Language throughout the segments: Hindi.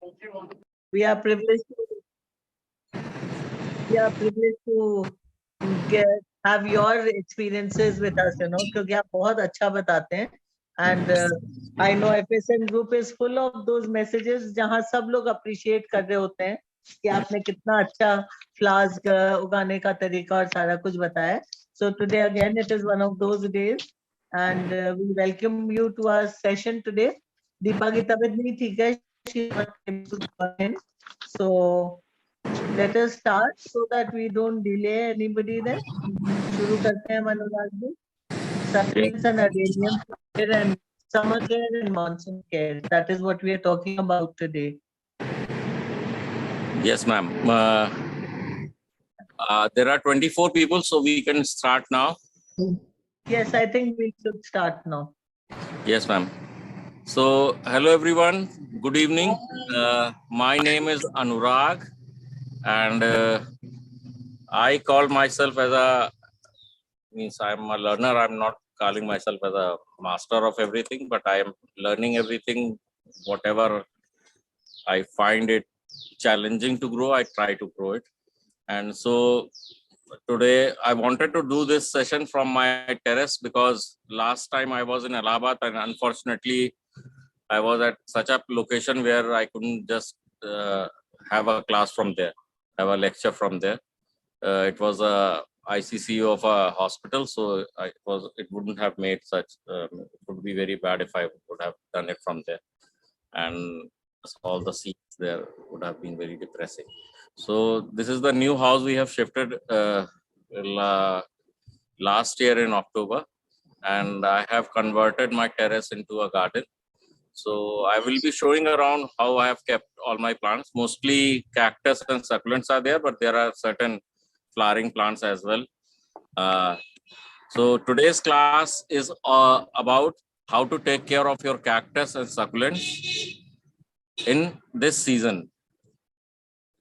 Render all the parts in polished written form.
We are privileged to have your experiences with us, क्योंकि आप बहुत अच्छा बताते हैं. And I know FSN group is full of those messages जहाँ सब लोग appreciate कर रहे होते हैं कि आपने कितना अच्छा flowers उगाने का तरीका और सारा कुछ बताया. So today again it is one of those days and we welcome you to our session today. Deepa की तबीयत नहीं ठीक है, she is not able to come in. So let us start so that we don't delay anybody then. शुरू करते हैं मनोराज जी. Succulents and adeniums care and summer care and monsoon care. That is what we are talking about today. Yes, ma'am. There are 24 people, so we can start now. Yes, I think we should start now. Yes, ma'am. So, hello everyone. Good evening. My name is Anurag, and I call myself as I'm a learner. I'm not calling myself as a master of everything, but I am learning everything. Whatever I find it challenging to grow, I try to grow it. And so today I wanted to do this session from my terrace because last time I was in Allahabad and unfortunately I was at such a location where I couldn't just have a class from there, have a lecture from there. It was a ICCU of a hospital, so it wouldn't have made such, it would be very bad if I would have done it from there. And all the seats there would have been very depressing. So this is the new house we have shifted last year in October, and I have converted my terrace into a garden. So I will be showing around how I have kept all my plants. Mostly cactus and succulents are there, but there are certain flowering plants as well. So today's class is about how to take care of your cactus and succulents in this season.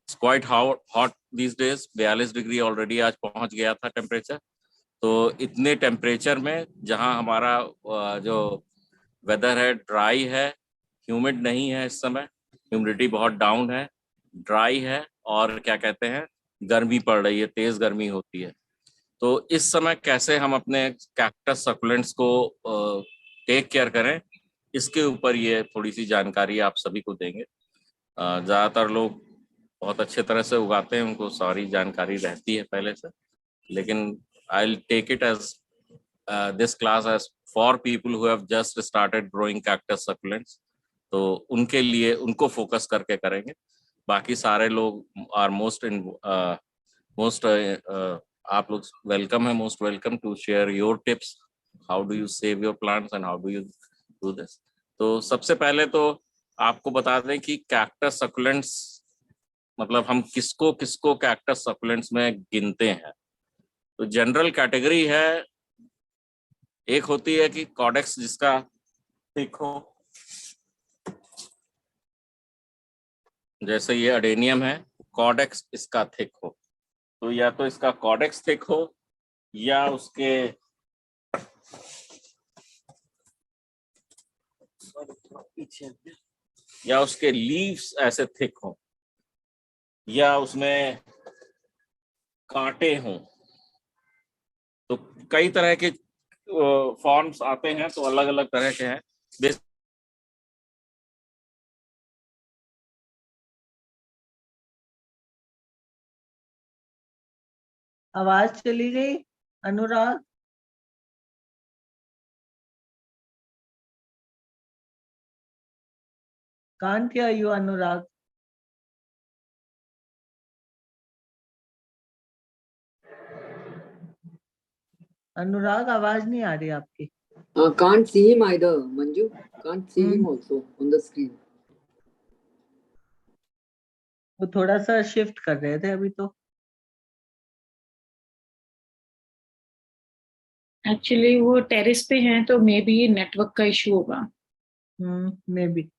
It's quite hot these days. 42 degree already आज पहुंच गया था टेम्परेचर. तो इतने टेम्परेचर में जहां हमारा जो वेदर है ड्राई है, ह्यूमिड नहीं है, इस समय ह्यूमिडिटी बहुत डाउन है, ड्राई है और क्या कहते हैं गर्मी पड़ रही है, तेज गर्मी होती है. तो इस समय कैसे हम अपने कैक्टस सकुलेंट्स को टेक केयर करें, इसके ऊपर ये थोड़ी सी जानकारी आप सभी को देंगे. ज़्यादातर लोग बहुत अच्छे तरह से उगाते हैं, उनको सारी जानकारी रहती है पहले से, लेकिन I will take it as this class as for people who have just started growing cactus succulents. तो उनके लिए उनको फोकस करके करेंगे. बाकी सारे लोग आर मोस्ट आप लोग वेलकम है, most welcome to share your tips. How do you save your plants and how do you do this. तो सबसे पहले तो आपको बता दें कि कैक्टस सकुलेंट्स मतलब हम किसको किसको कैक्टस सकुलेंट्स में गिनते हैं. तो जनरल कैटेगरी है, एक होती है कि कॉडेक्स जिसका थिक हो, जैसे ये अडेनियम है, कॉडेक्स इसका थिक हो. तो या तो इसका कॉडेक्स थिक हो या उसके लीव्स ऐसे थिक हो या उसमें कांटे हों. तो कई तरह के फॉर्म्स आते हैं, तो अलग अलग तरह के हैं. आवाज चली गई अनुराग. Can't hear you, Anurag. अनुराग आवाज नहीं आ रही आपकी. Can't see him either, Manju. Can't see him also on the screen. वो थोड़ा सा शिफ्ट कर रहे थे अभी तो. एक्चुअली वो टेरेस पे हैं, तो मे बी नेटवर्क का इशू होगा. May be.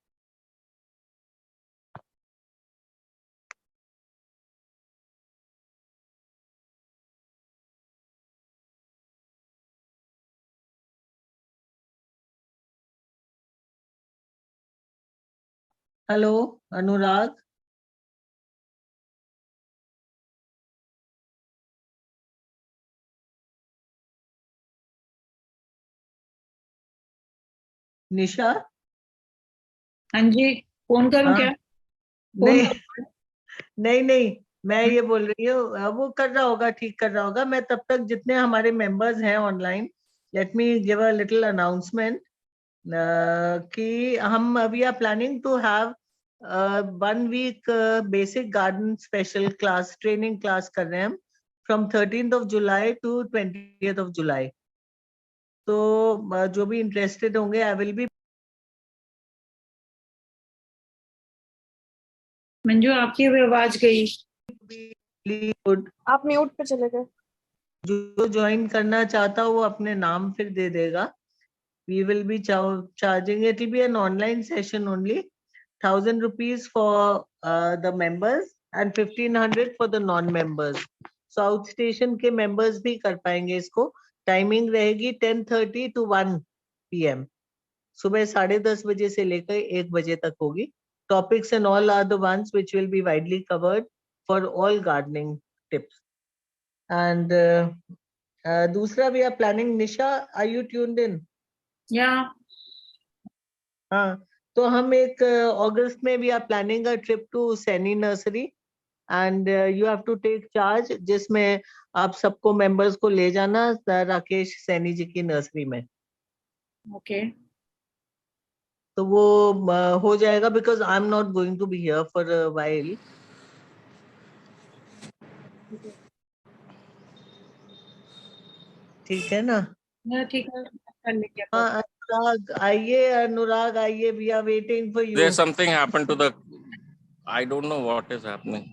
Hello Anurag. निशा. हाँ जी, फोन करूं हाँ. क्या? फोन नहीं नहीं नहीं, मैं ये बोल रही हूँ वो कर रहा होगा, ठीक कर रहा होगा. मैं तब तक जितने हमारे मेंबर्स हैं online, let me give a little announcement कि हम we are planning to have 1 week basic garden special class, training class कर रहे हैं हम, from 13th of July to 20th of July. तो जो भी इंटरेस्टेड होंगे, आई विल बी. मंजू, आपकी भी आवाज गई. गुड. आप म्यूट पे चले गए. जो ज्वाइन करना चाहता वो अपने नाम फिर दे देगा. We will be charging, it will be an online session only, 1,000 rupees for the members and 1,500 for the non-members. South Station के members भी कर पाएंगे इसको. टाइमिंग रहेगी 10:30 to 1 PM. सुबह 10:30 बजे से लेकर 1 बजे तक होगी. Topics and all are the ones which will be widely covered for all gardening tips. And दूसरा we are planning. Nisha, are you tuned in? या हाँ, तो हम एक अगस्त में we are planning a trip to Saini nursery and you have to take charge, जिसमें आप सबको मेंबर्स को ले जाना राकेश सैनी जी की नर्सरी में. ओके. तो वो हो जाएगा because I am not going to be here for a while. ठीक है ना? ठीक है, कर लेंगे. हाँ, अनुराग आइए, we are waiting for you. There's something happened to the. I don't know what is happening.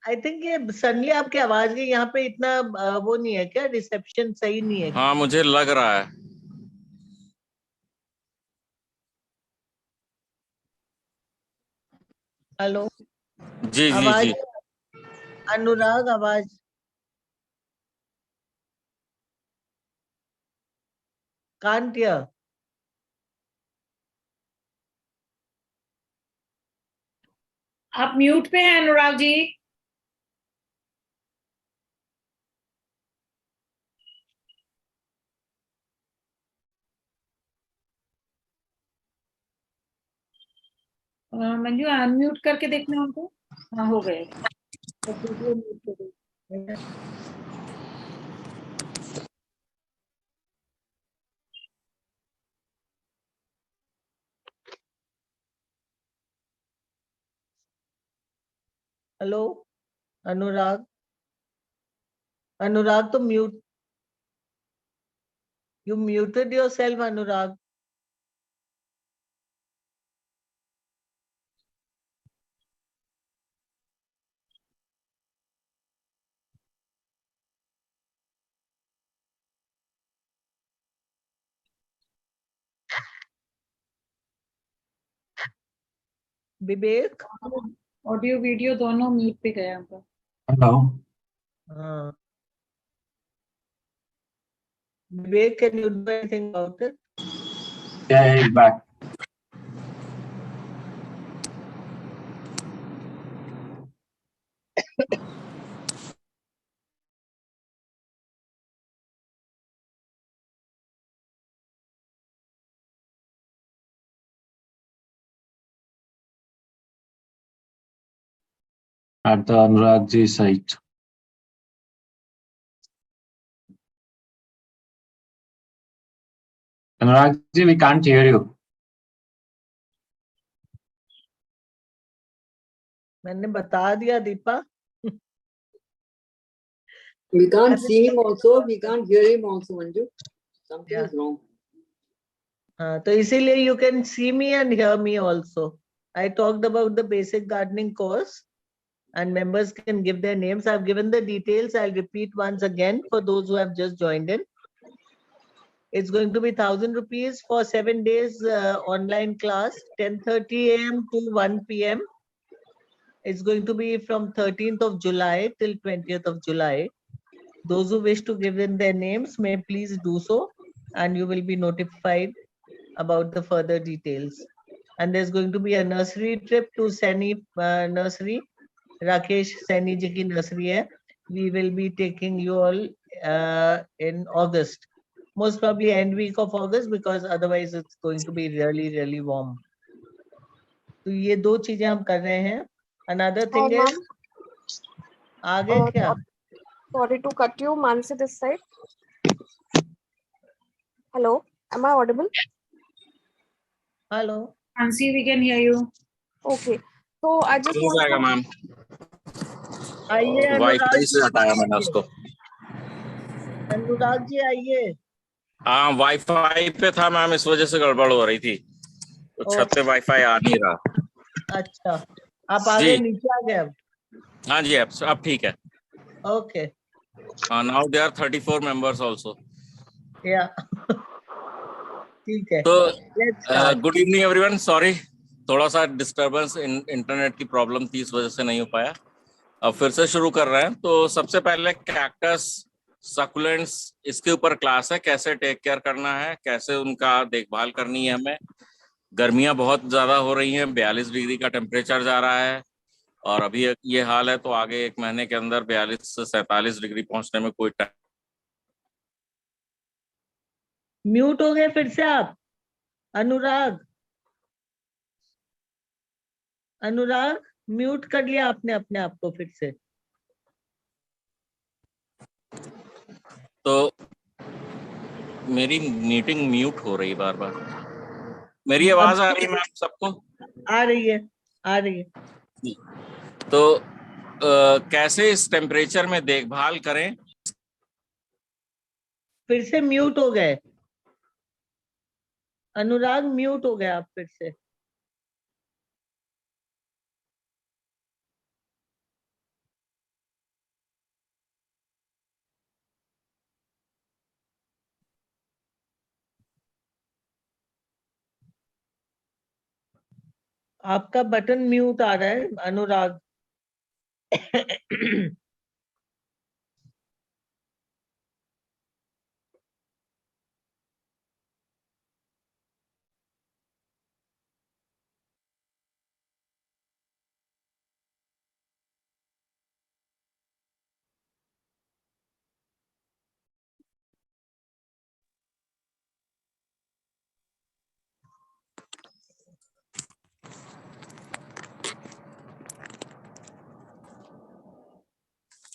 I think ये सडनली आपकी आवाज गई. यहाँ पे इतना वो नहीं है क्या, रिसेप्शन सही नहीं है? हाँ, मुझे लग रहा है. हेलो. जी जी आवाज जी. अनुराग, आवाज can't hear. आप म्यूट पे हैं अनुराग जी. मंजू, अनम्यूट करके देखना उनको. हाँ, हो गए. तो वीडियो म्यूट कर दो. हेलो अनुराग. अनुराग तो mute. You muted yourself, Anurag. Vivek. Audio video दोनों म्यूट पे गया उनका. Hello. हाँ. Vivek, can you do anything about it? Yeah, he's back. At the Anurag ji site. Anurag ji, we can't hear you. मैंने बता दिया Deepa. We can't see him also. We can't hear him also, Manju. Something is wrong. हाँ, तो इसीलिए you can see me and hear me also. I talked about the basic gardening course and members can give their names. I've given the details. I'll repeat once again for those who have just joined in. It's going to be 1,000 rupees for 7 days online class, 10:30 AM to 1 PM. It's going to be from 13th of July till 20th of July. Those who wish to give in their names may please do so, and you will be notified about the further details. and there's going to be a nursery trip to Saini nursery. Rakesh Saini ji ki nursery hai. We will be taking you all in August, most probably end week of August, because otherwise it's going to be really warm. तो ये दो चीजें हम कर रहे हैं. Another thing And is आगे क्या? Sorry to cut you, Mansi this side. Hello, am I audible? Hello. Mansi, we can hear you. Okay, so I just हो जाएगा मैम, आइए वाईफाई से हटाया मैंने उसको. अनुराग जी आइए. हाँ, वाईफाई पे था मैम, इस वजह से गड़बड़ हो रही थी, तो छत पे वाईफाई आ नहीं रहा. अच्छा, आप आगे नीचे आ गए अब. हाँ जी, अब ठीक है. Okay. Now there 34 members also. या ठीक है. तो गुड इवनिंग एवरीवन. सॉरी, थोड़ा सा डिस्टरबेंस इंटरनेट की प्रॉब्लम थी, इस वजह से नहीं हो पाया. अब फिर से शुरू कर रहे हैं. तो सबसे पहले कैक्टस सकुलेंट्स, इसके ऊपर क्लास है, कैसे टेक केयर करना है, कैसे उनका देखभाल करनी है हमें. गर्मियां बहुत ज्यादा हो रही हैं, 42 डिग्री का टेम्परेचर जा रहा है, और अभी ये हाल है तो आगे एक महीने के अंदर 42 से 47 डिग्री पहुंचने में कोई टाइम. म्यूट हो गए फिर से आप. अनुराग म्यूट कर लिया आपने अपने आप को फिर से. तो मेरी मीटिंग म्यूट हो रही बार बार. मेरी आवाज आ रही है मैम सबको? आ रही है, आ रही है. तो कैसे इस टेम्परेचर में देखभाल करें. फिर से म्यूट हो गए. अनुराग म्यूट हो गए आप फिर से. आपका बटन म्यूट आ रहा है अनुराग.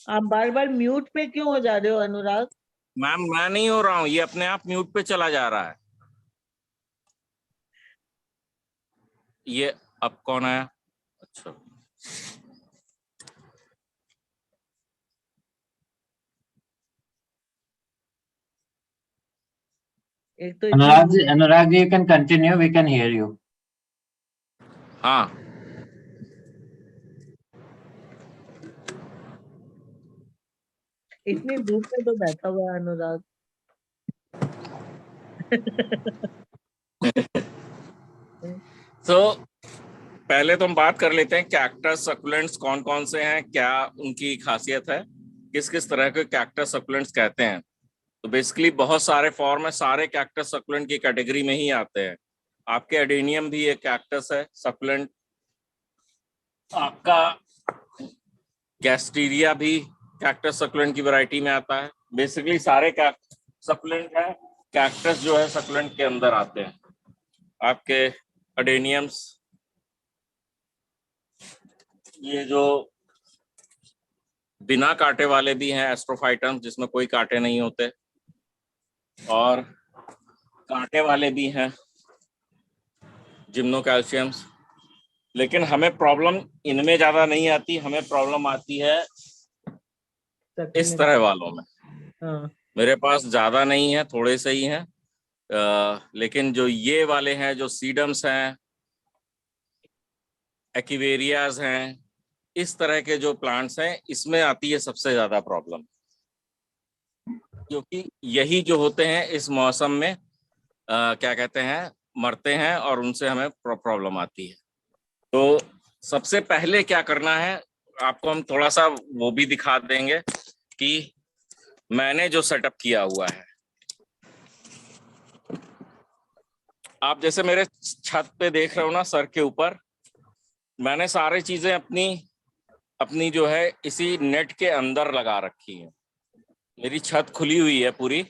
आप बार बार म्यूट पे क्यों हो जा रहे हो अनुराग? मैम मैं नहीं हो रहा हूँ, ये अपने आप म्यूट पे चला जा रहा है. ये अब कौन आया? अच्छा, एक तो Anurag, you can continue. We can hear you. हाँ. इतनी धूप में तो बैठा हुआ है अनुराग. तो पहले तो हम बात कर लेते हैं कैक्टस सकुलेंट्स कौन कौन से हैं, क्या उनकी खासियत है, किस किस तरह के कैक्टस सकुलेंट्स कहते हैं. तो बेसिकली बहुत सारे फॉर्म है, सारे कैक्टस सकुलेंट की कैटेगरी में ही आते हैं. आपके एडेनियम भी एक कैक्टस है सकुलेंट, आपका गैस्टीरिया भी कैक्टस सकुलेंट की वैरायटी में आता है. बेसिकली सारे सकुलेंट है कैक्टस जो है सकुलेंट के अंदर आते हैं. आपके एडेनियम्स, ये जो बिना कांटे वाले भी हैं एस्ट्रोफाइटम, जिसमें कोई कांटे नहीं होते, और कांटे वाले भी हैं जिम्नोकैल्शियम्स. लेकिन हमें प्रॉब्लम इनमें ज्यादा नहीं आती, हमें प्रॉब्लम आती है इस तरह वालों में. हाँ. मेरे पास ज्यादा नहीं है, थोड़े से ही हैं, लेकिन जो ये वाले हैं, जो सीडम्स हैं, एक्वेरियाज हैं, इस तरह के जो प्लांट्स हैं, इसमें आती है सबसे ज्यादा प्रॉब्लम, क्योंकि यही जो होते हैं इस मौसम में क्या कहते हैं, मरते हैं, और उनसे हमें प्रॉब्लम आती है. तो सबसे पहले क्या करना है, आपको हम थोड़ा सा वो भी दिखा देंगे कि मैंने जो सेटअप किया हुआ है. आप जैसे मेरे छत पे देख रहे हो ना, सर के ऊपर मैंने सारी चीजें अपनी जो है इसी नेट के अंदर लगा रखी है। मेरी छत खुली हुई है पूरी,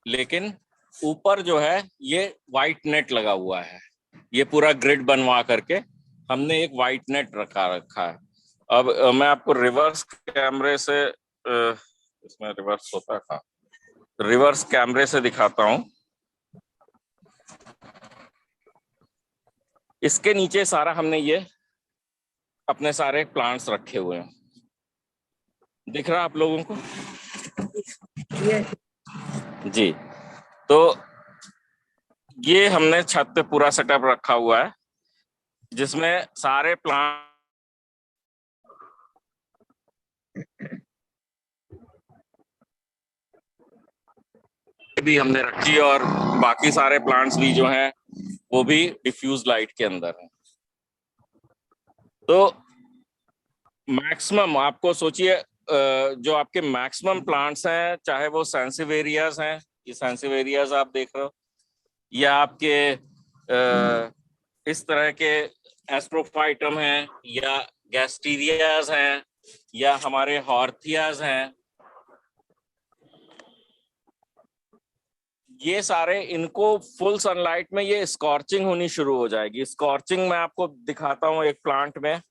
लेकिन ऊपर जो है ये वाइट नेट लगा हुआ है। ये पूरा ग्रिड बनवा करके हमने एक वाइट नेट रखा है। अब मैं आपको रिवर्स कैमरे से इसमें रिवर्स होता था, रिवर्स कैमरे से दिखाता हूं। इसके नीचे सारा हमने ये अपने सारे प्लांट्स रखे हुए हैं, दिख रहा आप लोगों को? Yes. जी, तो ये हमने छत पे पूरा सेटअप रखा हुआ है, जिसमें सारे प्लांट भी हमने रखी और बाकी सारे प्लांट्स भी जो हैं वो भी डिफ्यूज लाइट के अंदर हैं। तो मैक्सिमम आपको सोचिए, जो आपके मैक्सिमम प्लांट्स हैं, चाहे वो सेंसिवेरियाज हैं, ये सेंसिवेरियाज आप देख रहे हो, या आपके इस तरह के एस्ट्रोफाइटम हैं, या गैस्टीरियाज हैं, या हमारे हॉर्थियाज हैं, ये सारे, इनको फुल सनलाइट में ये स्कॉर्चिंग होनी शुरू हो जाएगी। स्कॉर्चिंग मैं आपको दिखाता हूँ एक प्लांट में।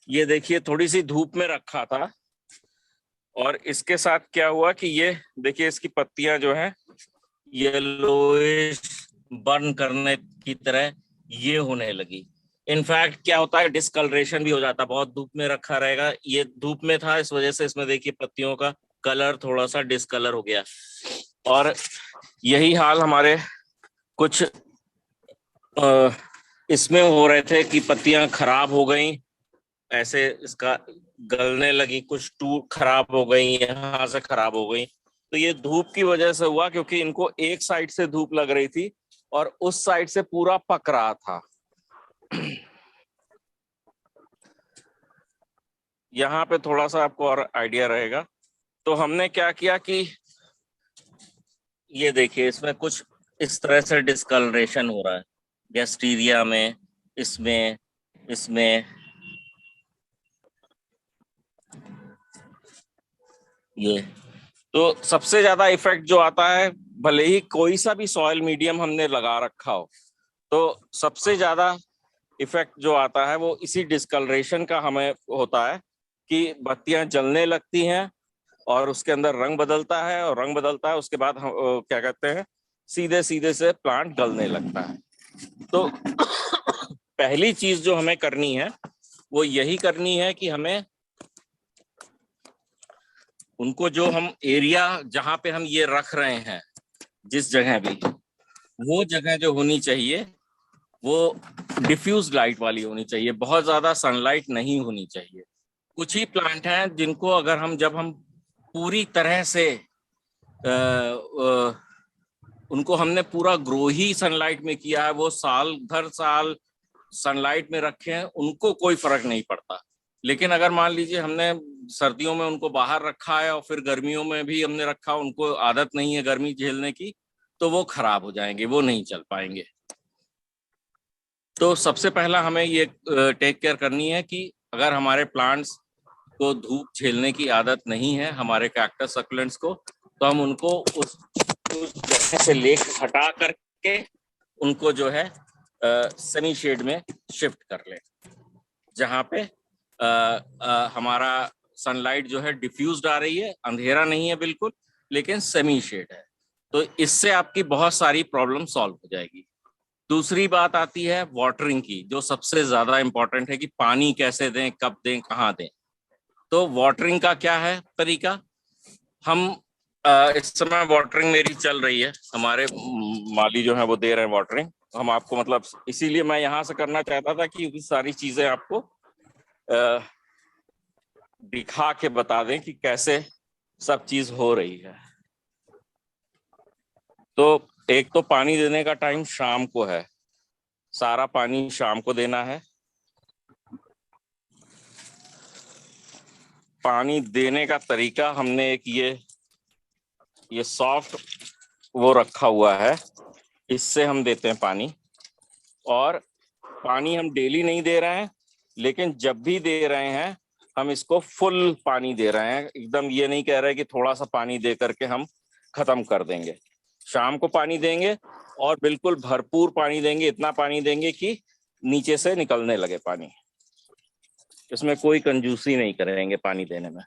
ये देखिए, थोड़ी सी धूप में रखा था और इसके साथ क्या हुआ कि ये देखिए इसकी पत्तियां जो हैं येलोइश बर्न करने की तरह ये होने लगी। इनफैक्ट क्या होता है, डिस्कलरेशन भी हो जाता है। बहुत धूप में रखा रहेगा, ये धूप में था, इस वजह से इसमें देखिए पत्तियों का कलर थोड़ा सा डिस्कलर हो गया। और यही हाल हमारे कुछ इसमें हो रहे थे कि पत्तियां खराब हो गई, ऐसे इसका गलने लगी, कुछ टूट खराब हो गई, यहाँ से खराब हो गई। तो ये धूप की वजह से हुआ, क्योंकि इनको एक साइड से धूप लग रही थी और उस साइड से पूरा पक रहा था। यहाँ पे थोड़ा सा आपको और आइडिया रहेगा। तो हमने क्या किया कि ये देखिए इसमें कुछ इस तरह से डिस्कलरेशन हो रहा है, गैस्टीरिया में, इसमें ये। तो सबसे ज्यादा इफेक्ट जो आता है, भले ही कोई सा भी सॉइल मीडियम हमने लगा रखा हो, तो सबसे ज्यादा इफेक्ट जो आता है वो इसी डिस्कलरेशन का हमें होता है कि पत्तियां जलने लगती हैं और उसके अंदर रंग बदलता है, और रंग बदलता है उसके बाद हम क्या कहते हैं, सीधे सीधे से प्लांट गलने लगता है। तो पहली चीज जो हमें करनी है वो यही करनी है कि हमें उनको, जो हम एरिया जहां पे हम ये रख रहे हैं, जिस जगह भी, वो जगह जो होनी चाहिए वो डिफ्यूज लाइट वाली होनी चाहिए, बहुत ज्यादा सनलाइट नहीं होनी चाहिए। कुछ ही प्लांट हैं जिनको अगर जब हम पूरी तरह से उनको हमने पूरा ग्रो ही सनलाइट में किया है, वो साल भर साल सनलाइट में रखे हैं, उनको कोई फर्क नहीं पड़ता। लेकिन अगर मान लीजिए हमने सर्दियों में उनको बाहर रखा है और फिर गर्मियों में भी हमने रखा, उनको आदत नहीं है गर्मी झेलने की, तो वो खराब हो जाएंगे, वो नहीं चल पाएंगे। तो सबसे पहला हमें ये टेक केयर करनी है कि अगर हमारे प्लांट्स को धूप झेलने की आदत नहीं है, हमारे कैक्टस सक्युलेंट्स को, तो हम उनको उस जगह से हटा करके उनको जो है सेमी शेड में शिफ्ट कर लें, जहाँ पे हमारा सनलाइट जो है डिफ्यूज्ड आ रही है, अंधेरा नहीं है बिल्कुल, लेकिन सेमी शेड है। तो इससे आपकी बहुत सारी प्रॉब्लम सॉल्व हो जाएगी। दूसरी बात आती है वाटरिंग की, जो सबसे ज्यादा इंपॉर्टेंट है कि पानी कैसे दें, कब दें, कहाँ दें। तो वाटरिंग का क्या है तरीका? हम इस समय वाटरिंग मेरी चल रही है, हमारे माली जो है वो दे रहे हैं वाटरिंग। हम आपको, मतलब इसीलिए मैं यहाँ से करना चाहता था कि सारी चीजें आपको दिखा के बता दें कि कैसे सब चीज हो रही है। तो एक तो पानी देने का टाइम शाम को है, सारा पानी शाम को देना है। पानी देने का तरीका हमने एक ये सॉफ्ट वो रखा हुआ है, इससे हम देते हैं पानी। और पानी हम डेली नहीं दे रहे हैं, लेकिन जब भी दे रहे हैं हम इसको फुल पानी दे रहे हैं। एकदम ये नहीं कह रहे कि थोड़ा सा पानी दे करके हम खत्म कर देंगे। शाम को पानी देंगे और बिल्कुल भरपूर पानी देंगे, इतना पानी देंगे कि नीचे से निकलने लगे पानी। इसमें कोई कंजूसी नहीं करेंगे पानी देने में।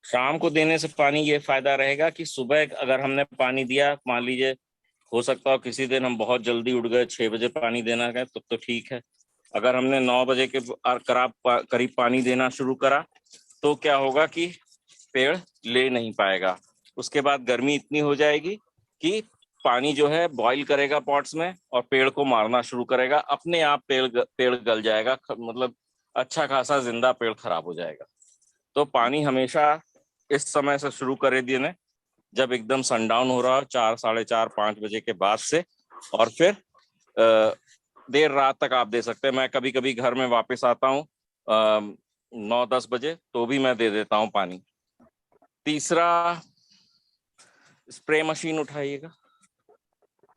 शाम को देने से पानी ये फायदा रहेगा कि सुबह अगर हमने पानी दिया, मान लीजिए हो सकता हो किसी दिन हम बहुत जल्दी उठ गए, 6 बजे पानी देना है तो ठीक है। अगर हमने 9 बजे के करीब पानी देना शुरू करा तो क्या होगा कि पेड़ ले नहीं पाएगा। उसके बाद गर्मी इतनी हो जाएगी कि पानी जो है बॉईल करेगा पॉट्स में और पेड़ को मारना शुरू करेगा। अपने आप पेड़ गल जाएगा, मतलब अच्छा खासा जिंदा पेड़ खराब हो जाएगा। तो पानी हमेशा इस समय से शुरू करे देने, जब एकदम सनडाउन हो रहा हो, 4, 4:30, 5 बजे के बाद से, और फिर देर रात तक आप दे सकते हैं। मैं कभी कभी घर में वापस आता हूँ 9-10 बजे, तो भी मैं दे देता हूँ पानी। तीसरा, स्प्रे मशीन उठाइएगा,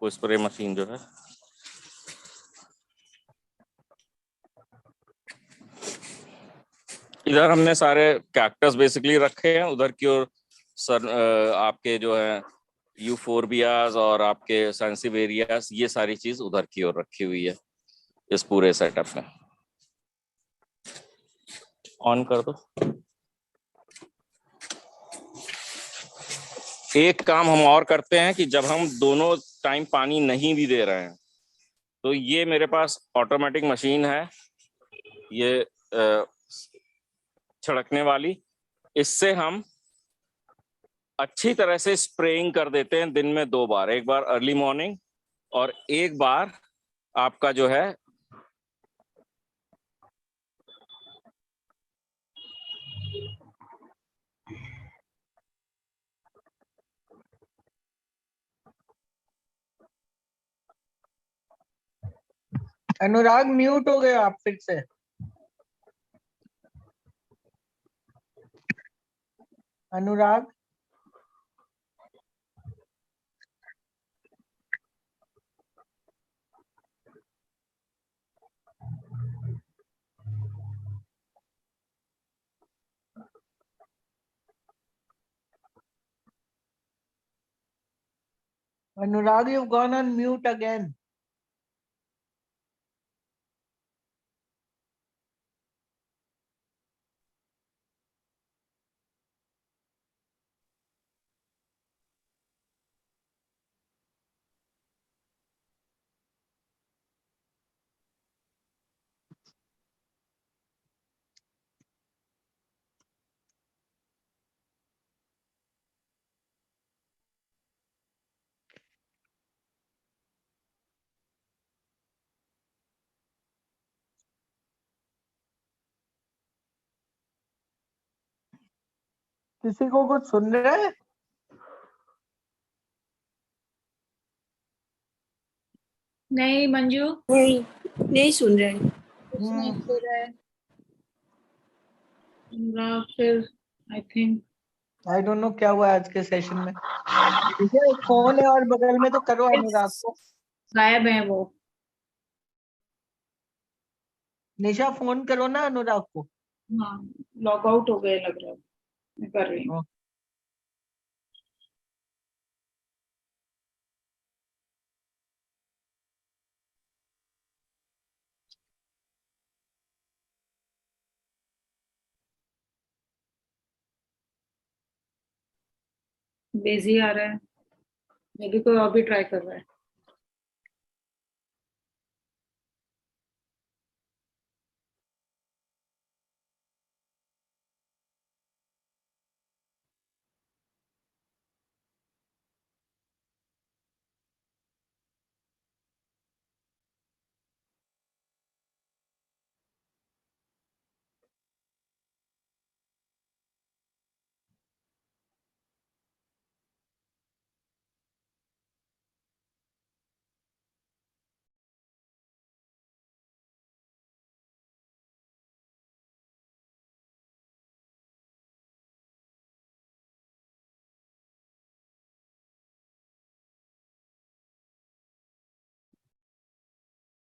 वो स्प्रे मशीन जो है इधर हमने सारे कैक्टस बेसिकली रखे हैं। उधर की ओर सर आपके जो है यूफोरबियाज और आपके सेंसिवेरियास, ये सारी चीज उधर की ओर रखी हुई है इस पूरे सेटअप में। ऑन कर दो। एक काम हम और करते हैं कि जब हम दोनों टाइम पानी नहीं भी दे रहे हैं तो ये मेरे पास ऑटोमेटिक मशीन है, ये छिड़कने वाली। इससे हम अच्छी तरह से स्प्रेइंग कर देते हैं दिन में 2 बार, एक बार अर्ली मॉर्निंग और एक बार आपका जो है अनुराग म्यूट हो गए आप फिर से। अनुराग, Anurag, you've gone on mute again. किसी को कुछ सुन रहे हैं? नहीं मंजू, नहीं नहीं सुन रहे हैं। कुछ नहीं फिर है अनुराग, फिर I think I don't know क्या हुआ आज के सेशन में। ठीक है, एक फोन है और बगल में, तो करो अनुराग को। गायब है वो। निशा, फोन करो ना अनुराग को। हाँ, लॉग आउट हो गए लग रहा है। मैं कर रही हूँ। बिजी आ रहा है, मे बी कोई और भी ट्राई कर रहा है।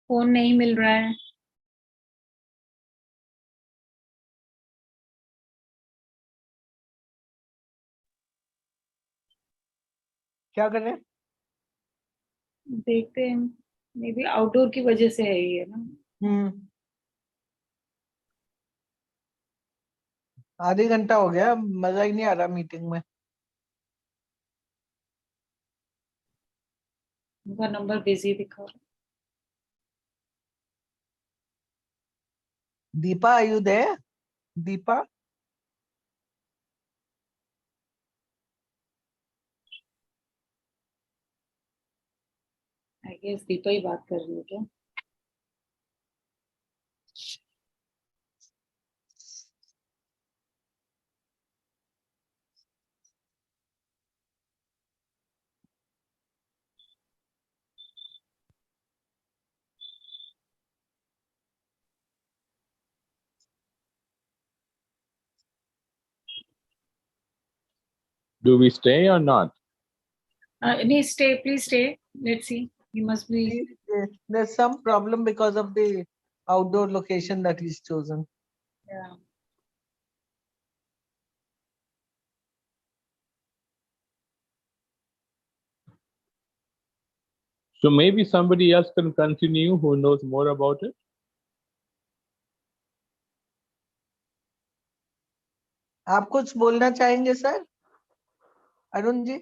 फोन नहीं मिल रहा है। क्या कर रहे हैं? देखते हैं, मे बी आउटडोर की वजह से है ये ना। आधे घंटा हो गया, मजा ही नहीं आ रहा मीटिंग में। उनका नंबर बिजी दिखा रहा है। Deepa, are you there? Deepa, I guess Deepa ही बात कर रही है क्या? Do we stay or not? नहीं, stay, please stay, let's see, he must be. there's some problem because of the outdoor location that he's chosen. So maybe somebody else can continue who knows more about it. आप कुछ बोलना चाहेंगे सर? अरुण जी,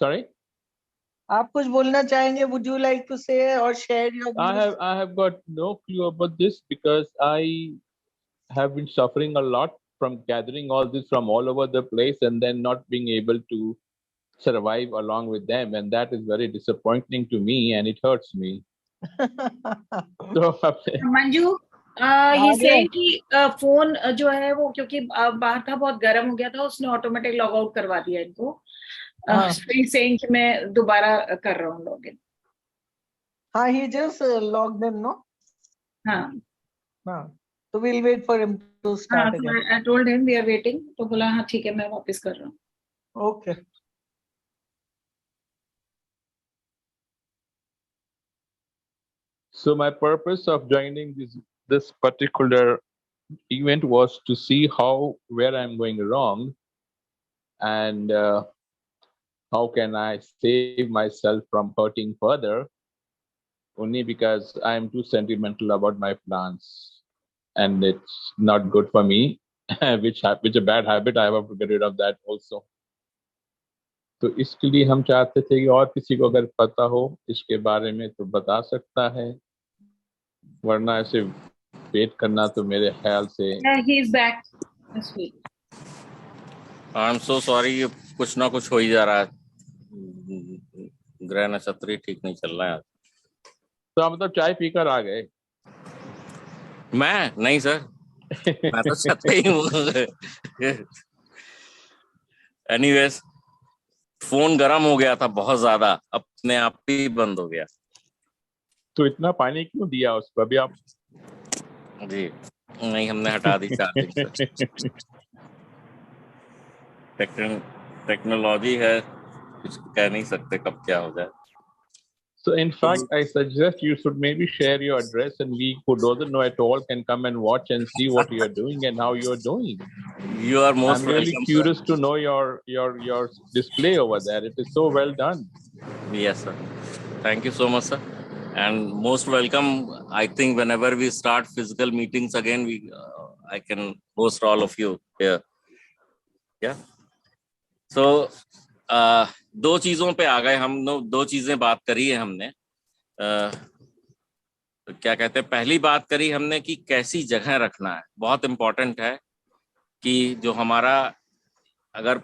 Sorry, आप कुछ बोलना चाहेंगे? Would you like to say or share your views? I have got no clue about this because I have been suffering a lot from gathering all this from all over the place and then not being able to survive along with them, and that is very disappointing to me and it hurts me. So Manju, ये सेइंग कि फोन जो है वो क्योंकि बाहर था, बहुत गर्म हो गया था, उसने ऑटोमेटिक लॉग आउट करवा दिया इनको। सेइंग कि मैं दोबारा कर रहा हूँ लॉगिन। हाँ, he just logged in, no? हाँ हाँ, so we'll wait for him to start again. I told him we are waiting, तो बोला हाँ ठीक है मैं वापस कर रहा हूँ। Okay. So my purpose of joining this particular event was to see where I'm going wrong, and how can I save myself from hurting further. Only because I'm too sentimental about my plans, and it's not good for me. which a bad habit. I have to get rid of that also. तो इसके लिए हम चाहते थे कि और किसी को अगर पता हो इसके बारे में तो बता सकता है, वरना ऐसे वेट करना तो मेरे ख्याल से। He is back this week. I'm so sorry, कुछ ना कुछ हो ही जा रहा है, ग्रह नक्षत्र ठीक नहीं चल रहा है। तो आप मतलब चाय पीकर आ गए? मैं नहीं सर, मैं तो छते ही हूँ। एनीवेज, फोन गर्म हो गया था बहुत ज्यादा, अपने आप ही बंद हो गया। तो इतना पानी क्यों दिया उस पर अभी आप? जी नहीं, हमने हटा दी चार्जिंग से। टेक्नोलॉजी है, कुछ कह नहीं सकते कब क्या हो जाए। So in fact, I suggest you should maybe share your address, and we who doesn't know at all can come and watch and see what you are doing and how you are doing. You are most I'm really welcome, curious sir. to know your display over there. It is so well done. Yes, sir. Thank you so much, sir. And most welcome. I think whenever we start physical meetings again, I can host all of you here. Yeah. So, दो चीजों पे आ गए हम लोग, दो चीजें बात करी है हमने। क्या कहते हैं, पहली बात करी हमने कि कैसी जगह रखना है। बहुत इम्पोर्टेंट है कि जो हमारा, अगर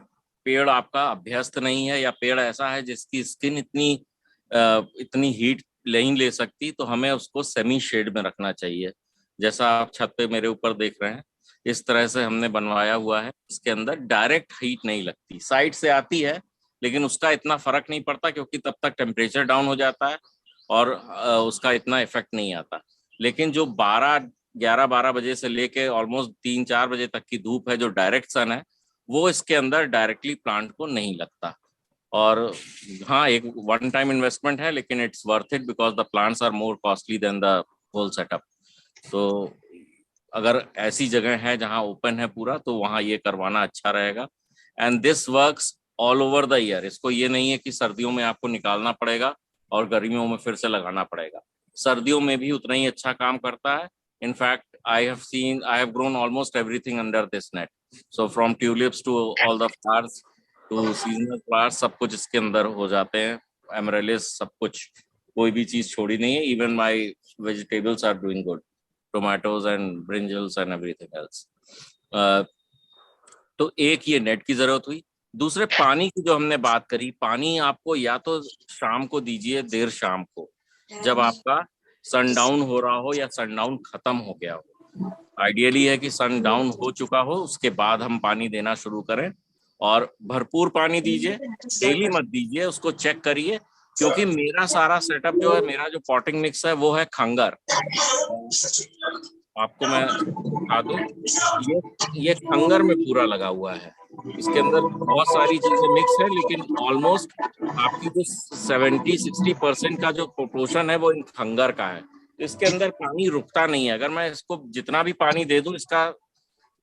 पेड़ आपका अभ्यस्त नहीं है या पेड़ ऐसा है जिसकी स्किन इतनी हीट नहीं ले सकती, तो हमें उसको सेमी शेड में रखना चाहिए। जैसा आप छत पे मेरे ऊपर देख रहे हैं, इस तरह से हमने बनवाया हुआ है। इसके अंदर डायरेक्ट हीट नहीं लगती, साइड से आती है, लेकिन उसका इतना फर्क नहीं पड़ता क्योंकि तब तक टेम्परेचर डाउन हो जाता है और उसका इतना इफेक्ट नहीं आता। लेकिन जो 11-12 बजे से लेके ऑलमोस्ट 3-4 बजे तक की धूप है, जो डायरेक्ट सन है, वो इसके अंदर डायरेक्टली प्लांट को नहीं लगता। और हाँ, एक वन टाइम इन्वेस्टमेंट है, लेकिन it's worth it because the plants are more costly than the whole setup. तो अगर ऐसी जगह है जहाँ ओपन है पूरा, तो वहाँ ये करवाना अच्छा रहेगा। And this works all over the year. इसको ये नहीं है कि सर्दियों में आपको निकालना पड़ेगा और गर्मियों में फिर से लगाना पड़ेगा। सर्दियों में भी उतना ही अच्छा काम करता है। In fact, I have grown almost everything under this net. So from tulips to all the flowers to seasonal flowers, सब कुछ इसके अंदर हो जाते हैं। Amaryllis, सब कुछ, कोई भी चीज छोड़ी नहीं है। Even my vegetables are doing good, tomatoes and brinjals and everything else. तो एक ये नेट की जरूरत हुई। दूसरे पानी की जो हमने बात करी, पानी आपको या तो शाम को दीजिए, देर शाम को, जब आपका सनडाउन हो रहा हो या सनडाउन खत्म हो गया हो। आइडियली है कि सनडाउन हो चुका हो, उसके बाद हम पानी देना शुरू करें। और भरपूर पानी दीजिए, डेली मत दीजिए, उसको चेक करिए। क्योंकि मेरा सारा सेटअप जो है, मेरा जो पॉटिंग मिक्स है वो है खंगर। आपको मैं दिखा दूं, ये खंगर में पूरा लगा हुआ है। इसके अंदर बहुत सारी चीजें मिक्स है, लेकिन ऑलमोस्ट आपकी जो 70-60% का जो प्रोपोर्शन है वो इन खंगर का है। इसके अंदर पानी रुकता नहीं है। अगर मैं इसको जितना भी पानी दे दूं, इसका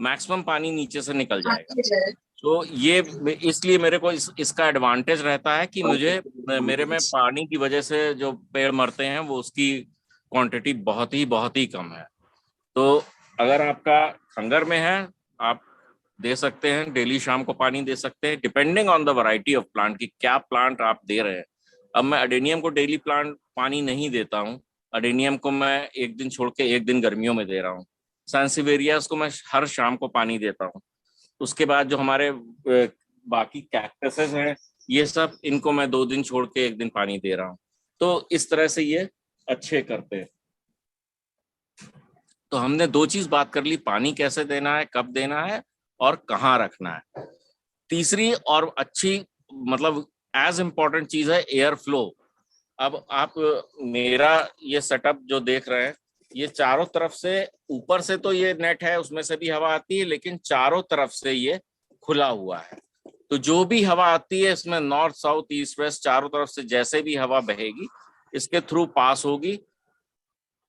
मैक्सिमम पानी नीचे से निकल जाएगा। तो ये इसलिए मेरे को इसका एडवांटेज रहता है कि मेरे में पानी की वजह से जो पेड़ मरते हैं वो उसकी क्वांटिटी बहुत ही कम है। तो अगर आपका खंगर में है, आप दे सकते हैं, डेली शाम को पानी दे सकते हैं, depending on the variety of plant कि क्या प्लांट आप दे रहे हैं। अब मैं अडेनियम को डेली प्लांट पानी नहीं देता हूँ। अडेनियम को मैं एक दिन छोड़ के एक दिन गर्मियों में दे रहा हूँ। सैंसिवेरियास को मैं हर शाम को पानी देता हूँ। उसके बाद जो हमारे बाकी कैक्टसेस हैं, ये सब, इनको मैं 2 दिन छोड़ के 1 दिन पानी दे रहा हूँ। तो इस तरह से ये अच्छे करते हैं। तो हमने 2 चीज बात कर ली, पानी कैसे देना है, कब देना है और कहाँ रखना है। तीसरी और अच्छी, मतलब एज इम्पोर्टेंट चीज है एयर फ्लो। अब आप मेरा ये सेटअप जो देख रहे हैं, ये चारों तरफ से, ऊपर से तो ये नेट है, उसमें से भी हवा आती है, लेकिन चारों तरफ से ये खुला हुआ है। तो जो भी हवा आती है इसमें, नॉर्थ साउथ ईस्ट वेस्ट, चारों तरफ से जैसे भी हवा बहेगी इसके थ्रू पास होगी।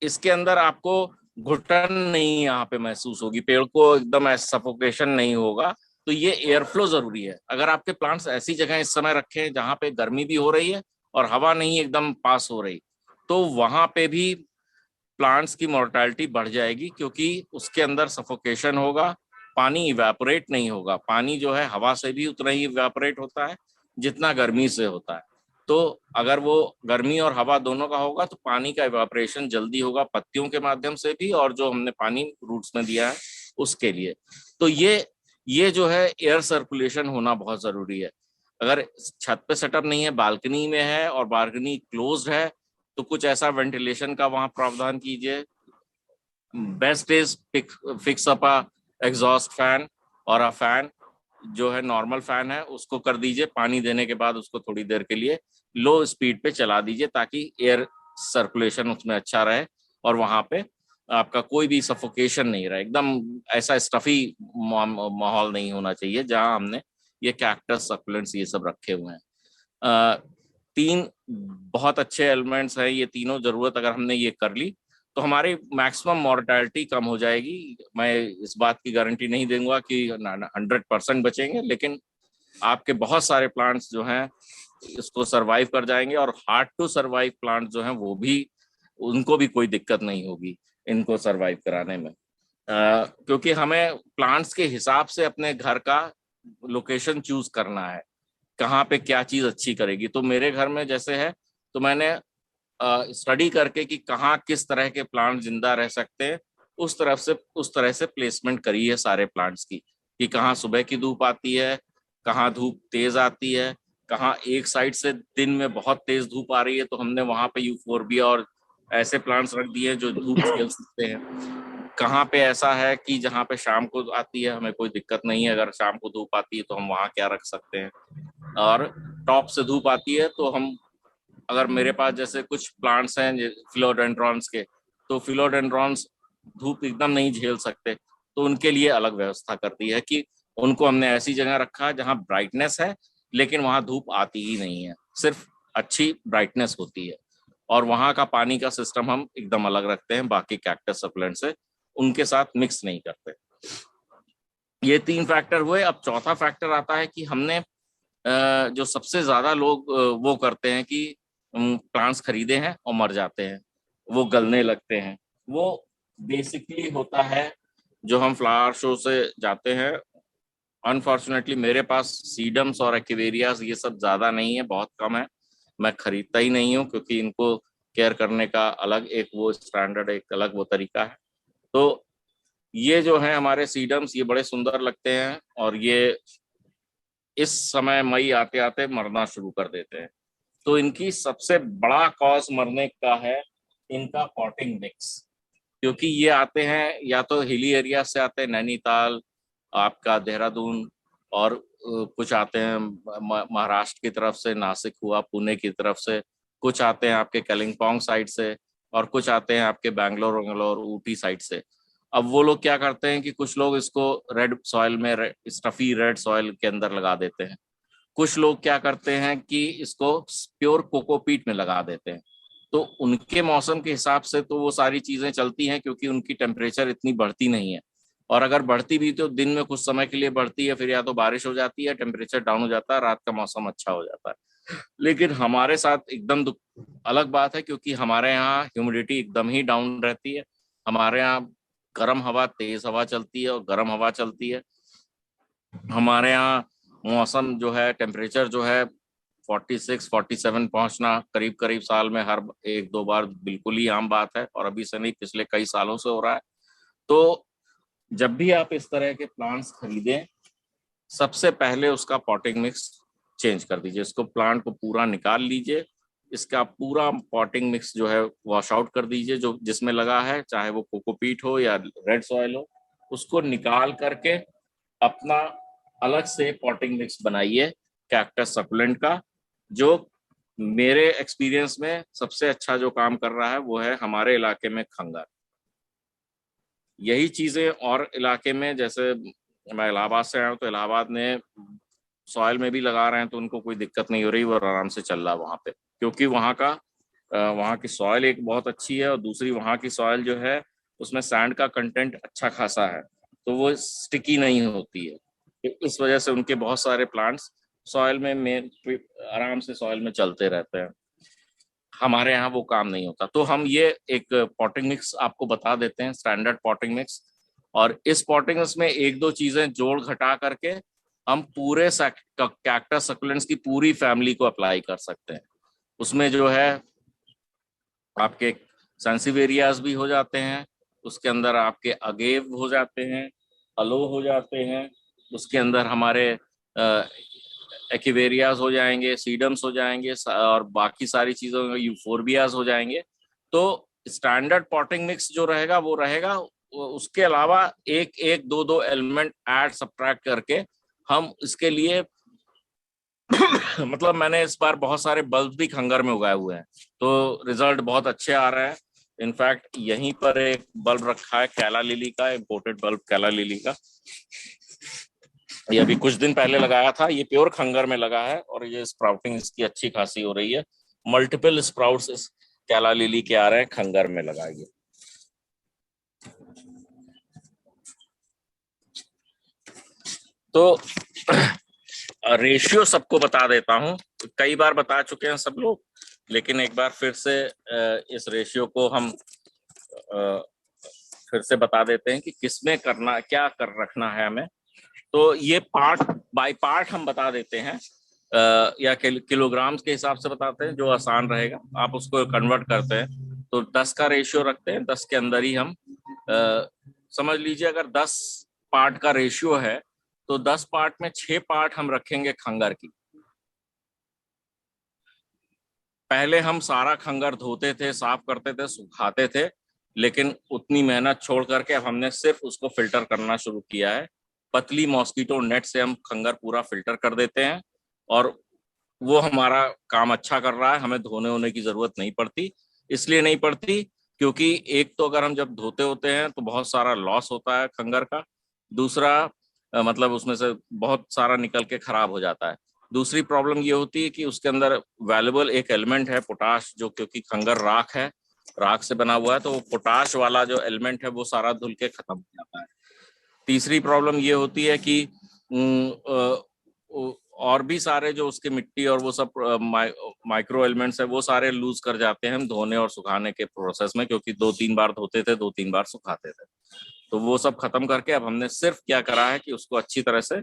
इसके अंदर आपको घुटन नहीं यहाँ पे महसूस होगी, पेड़ को एकदम सफोकेशन नहीं होगा। तो ये एयर फ्लो जरूरी है। अगर आपके प्लांट्स ऐसी जगह इस समय रखे हैं जहाँ पे गर्मी भी हो रही है और हवा नहीं एकदम पास हो रही, तो वहां पे भी प्लांट्स की मोर्टेलिटी बढ़ जाएगी, क्योंकि उसके अंदर सफोकेशन होगा, पानी इवेपोरेट नहीं होगा। पानी जो है हवा से भी उतना ही इवेपोरेट होता है जितना गर्मी से होता है। तो अगर वो गर्मी और हवा दोनों का होगा तो पानी का इवेपोरेशन जल्दी होगा, पत्तियों के माध्यम से भी और जो हमने पानी रूट्स में दिया है उसके लिए। तो ये जो है एयर सर्कुलेशन होना बहुत जरूरी है। अगर छत पे सेटअप नहीं है, बालकनी में है और बालकनी क्लोज्ड है, तो कुछ ऐसा वेंटिलेशन का वहां प्रावधान कीजिए। Best is fix up a exhaust fan और अ फैन जो है नॉर्मल फैन है उसको कर दीजिए। पानी देने के बाद उसको थोड़ी देर के लिए लो स्पीड पे चला दीजिए, ताकि एयर सर्कुलेशन उसमें अच्छा रहे और वहां पे आपका कोई भी सफोकेशन नहीं रहे। एकदम ऐसा स्टफी माहौल नहीं होना चाहिए जहां हमने ये कैक्टस, सकुलेंट्स, ये सब रखे हुए हैं। 3 बहुत अच्छे एलिमेंट्स हैं। ये तीनों जरूरत अगर हमने ये कर ली तो हमारी मैक्सिमम मॉर्टेलिटी कम हो जाएगी। मैं इस बात की गारंटी नहीं दूंगा कि 100% बचेंगे, लेकिन आपके बहुत सारे प्लांट्स जो हैं इसको सरवाइव कर जाएंगे। और हार्ड टू सरवाइव प्लांट जो हैं वो भी, उनको भी कोई दिक्कत नहीं होगी इनको सरवाइव कराने में। क्योंकि हमें प्लांट्स के हिसाब से अपने घर का लोकेशन चूज करना है, कहाँ पे क्या चीज अच्छी करेगी। तो मेरे घर में जैसे है, तो मैंने स्टडी करके कि कहाँ किस तरह के प्लांट जिंदा रह सकते हैं, उस तरह से प्लेसमेंट करी है सारे प्लांट्स की, कि कहाँ सुबह की धूप आती है, कहाँ धूप तेज आती है, कहाँ एक साइड से दिन में बहुत तेज धूप आ रही है तो हमने वहां पे यूफोर्बिया और ऐसे प्लांट्स रख दिए जो धूप झेल सकते हैं। कहाँ पे ऐसा है कि जहाँ पे शाम को आती है हमें कोई दिक्कत नहीं है, अगर शाम को धूप आती है तो हम वहाँ क्या रख सकते हैं। और टॉप से धूप आती है तो हम, अगर मेरे पास जैसे कुछ प्लांट्स हैं फिलोडेंड्रॉन्स के, तो फिलोडेंड्रॉन्स धूप एकदम नहीं झेल सकते, तो उनके लिए अलग व्यवस्था कर दी है कि उनको हमने ऐसी जगह रखा जहाँ ब्राइटनेस है लेकिन वहां धूप आती ही नहीं है, सिर्फ अच्छी ब्राइटनेस होती है। और वहां का पानी का सिस्टम हम एकदम अलग रखते हैं बाकी कैक्टस सकुलेंट से, उनके साथ मिक्स नहीं करते। ये 3 फैक्टर हुए। अब चौथा फैक्टर आता है कि हमने जो सबसे ज्यादा लोग वो करते हैं कि प्लांट्स खरीदे हैं और मर जाते हैं, वो गलने लगते हैं। वो बेसिकली होता है जो हम फ्लावर शो से जाते हैं। अनफॉर्चुनेटली मेरे पास सीडम्स और एक्वेरियाज ये सब ज्यादा नहीं है, बहुत कम है, मैं खरीदता ही नहीं हूँ, क्योंकि इनको केयर करने का अलग एक वो स्टैंडर्ड, एक अलग वो तरीका है। तो ये जो है हमारे सीडम्स, ये बड़े सुंदर लगते हैं और ये इस समय मई आते आते मरना शुरू कर देते हैं। तो इनकी सबसे बड़ा कॉज मरने का है इनका पॉटिंग मिक्स, क्योंकि ये आते हैं या तो हिली एरिया से आते हैं, नैनीताल, आपका देहरादून, और कुछ आते हैं महाराष्ट्र की तरफ से, नासिक हुआ, पुणे की तरफ से, कुछ आते हैं आपके कलिम्पोंग साइड से, और कुछ आते हैं आपके बैंगलोर ऊटी साइड से। अब वो लोग क्या करते हैं कि कुछ लोग इसको रेड सॉइल में, स्टफी रेड सॉइल के अंदर लगा देते हैं। कुछ लोग क्या करते हैं कि इसको प्योर कोकोपीट में लगा देते हैं। तो उनके मौसम के हिसाब से तो वो सारी चीजें चलती हैं, क्योंकि उनकी टेम्परेचर इतनी बढ़ती नहीं है, और अगर बढ़ती भी तो दिन में कुछ समय के लिए बढ़ती है, फिर या तो बारिश हो जाती है, टेम्परेचर डाउन हो जाता है, रात का मौसम अच्छा हो जाता है। लेकिन हमारे साथ एकदम अलग बात है, क्योंकि हमारे यहाँ ह्यूमिडिटी एकदम ही डाउन रहती है। हमारे यहाँ गर्म हवा, तेज हवा चलती है और गर्म हवा चलती है। हमारे यहाँ मौसम जो है, टेम्परेचर जो है 46, 47 पहुंचना करीब करीब साल में हर 1-2 बार बिल्कुल ही आम बात है, और अभी से नहीं, पिछले कई सालों से हो रहा है। तो जब भी आप इस तरह के प्लांट्स खरीदें, सबसे पहले उसका पॉटिंग मिक्स चेंज कर दीजिए। इसको प्लांट को पूरा निकाल लीजिए, इसका पूरा पॉटिंग मिक्स जो है वॉश आउट कर दीजिए, जो जिसमें लगा है, चाहे वो कोकोपीट हो या रेड सॉइल हो, उसको निकाल करके अपना अलग से पॉटिंग मिक्स बनाइए कैक्टस सकुलेंट का। जो मेरे एक्सपीरियंस में सबसे अच्छा जो काम कर रहा है वो है हमारे इलाके में खंगर। यही चीजें और इलाके में, जैसे मैं इलाहाबाद से आया हूँ, तो इलाहाबाद में सॉइल में भी लगा रहे हैं, तो उनको कोई दिक्कत नहीं हो रही, वो आराम से चल रहा है वहाँ पे, क्योंकि वहाँ की सॉइल एक बहुत अच्छी है, और दूसरी वहाँ की सॉइल जो है उसमें सैंड का कंटेंट अच्छा खासा है, तो वो स्टिकी नहीं होती है। इस वजह से उनके बहुत सारे प्लांट्स सॉइल में आराम से सॉइल में चलते रहते हैं। हमारे यहाँ वो काम नहीं होता। तो हम ये एक पॉटिंग मिक्स आपको बता देते हैं, स्टैंडर्ड पॉटिंग मिक्स, और इस पॉटिंग मिक्स में 1-2 चीजें जोड़ घटा करके हम पूरे कैक्टस सकुलेंट्स की पूरी फैमिली को अप्लाई कर सकते हैं। उसमें जो है आपके सेंसिवेरियाज भी हो जाते हैं, उसके अंदर आपके अगेव हो जाते हैं, अलो हो जाते हैं, उसके अंदर हमारे एक्वेरियाज हो जाएंगे, सीडम्स हो जाएंगे, और बाकी सारी चीजों में यूफोरबियाज हो जाएंगे। तो स्टैंडर्ड पॉटिंग मिक्स जो रहेगा वो रहेगा, उसके अलावा 1-2 एलिमेंट ऐड सब्ट्रैक्ट करके हम इसके लिए मतलब मैंने इस बार बहुत सारे बल्ब भी खंगर में उगाए हुए हैं, तो रिजल्ट बहुत अच्छे आ रहे हैं। इनफैक्ट यहीं पर एक बल्ब रखा है कैला लिली का, इम्पोर्टेड बल्ब कैला लिली का, ये अभी कुछ दिन पहले लगाया था, ये प्योर खंगर में लगा है, और ये स्प्राउटिंग इसकी अच्छी खासी हो रही है। मल्टीपल स्प्राउट्स इस कैला लिली के आ रहे हैं, खंगर में लगाइए। तो रेशियो सबको बता देता हूं, कई बार बता चुके हैं सब लोग, लेकिन एक बार फिर से इस रेशियो को हम फिर से बता देते हैं कि किसमें करना, क्या कर रखना है हमें। तो ये पार्ट बाय पार्ट हम बता देते हैं, या किलोग्राम्स के हिसाब से बताते हैं, जो आसान रहेगा। आप उसको कन्वर्ट करते हैं तो 10 का रेशियो रखते हैं, 10 के अंदर ही हम समझ लीजिए, अगर 10 पार्ट का रेशियो है तो 10 पार्ट में 6 पार्ट हम रखेंगे खंगर की। पहले हम सारा खंगर धोते थे, साफ करते थे, सुखाते थे, लेकिन उतनी मेहनत छोड़ करके अब हमने सिर्फ उसको फिल्टर करना शुरू किया है। पतली मॉस्किटो नेट से हम खंगर पूरा फिल्टर कर देते हैं, और वो हमारा काम अच्छा कर रहा है, हमें धोने होने की जरूरत नहीं पड़ती। इसलिए नहीं पड़ती क्योंकि एक तो अगर हम जब धोते होते हैं तो बहुत सारा लॉस होता है खंगर का, दूसरा मतलब उसमें से बहुत सारा निकल के खराब हो जाता है। दूसरी प्रॉब्लम ये होती है कि उसके अंदर वैल्यूबल एक एलिमेंट है पोटाश, जो क्योंकि खंगर राख है, राख से बना हुआ है, तो वो पोटाश वाला जो एलिमेंट है वो सारा धुल के खत्म हो जाता है। तीसरी प्रॉब्लम ये होती है कि और भी सारे जो उसके मिट्टी और वो सब माइक्रो एलिमेंट्स है वो सारे लूज कर जाते हैं हम धोने और सुखाने के प्रोसेस में, क्योंकि 2-3 बार धोते थे, 2-3 बार सुखाते थे। तो वो सब खत्म करके अब हमने सिर्फ क्या करा है कि उसको अच्छी तरह से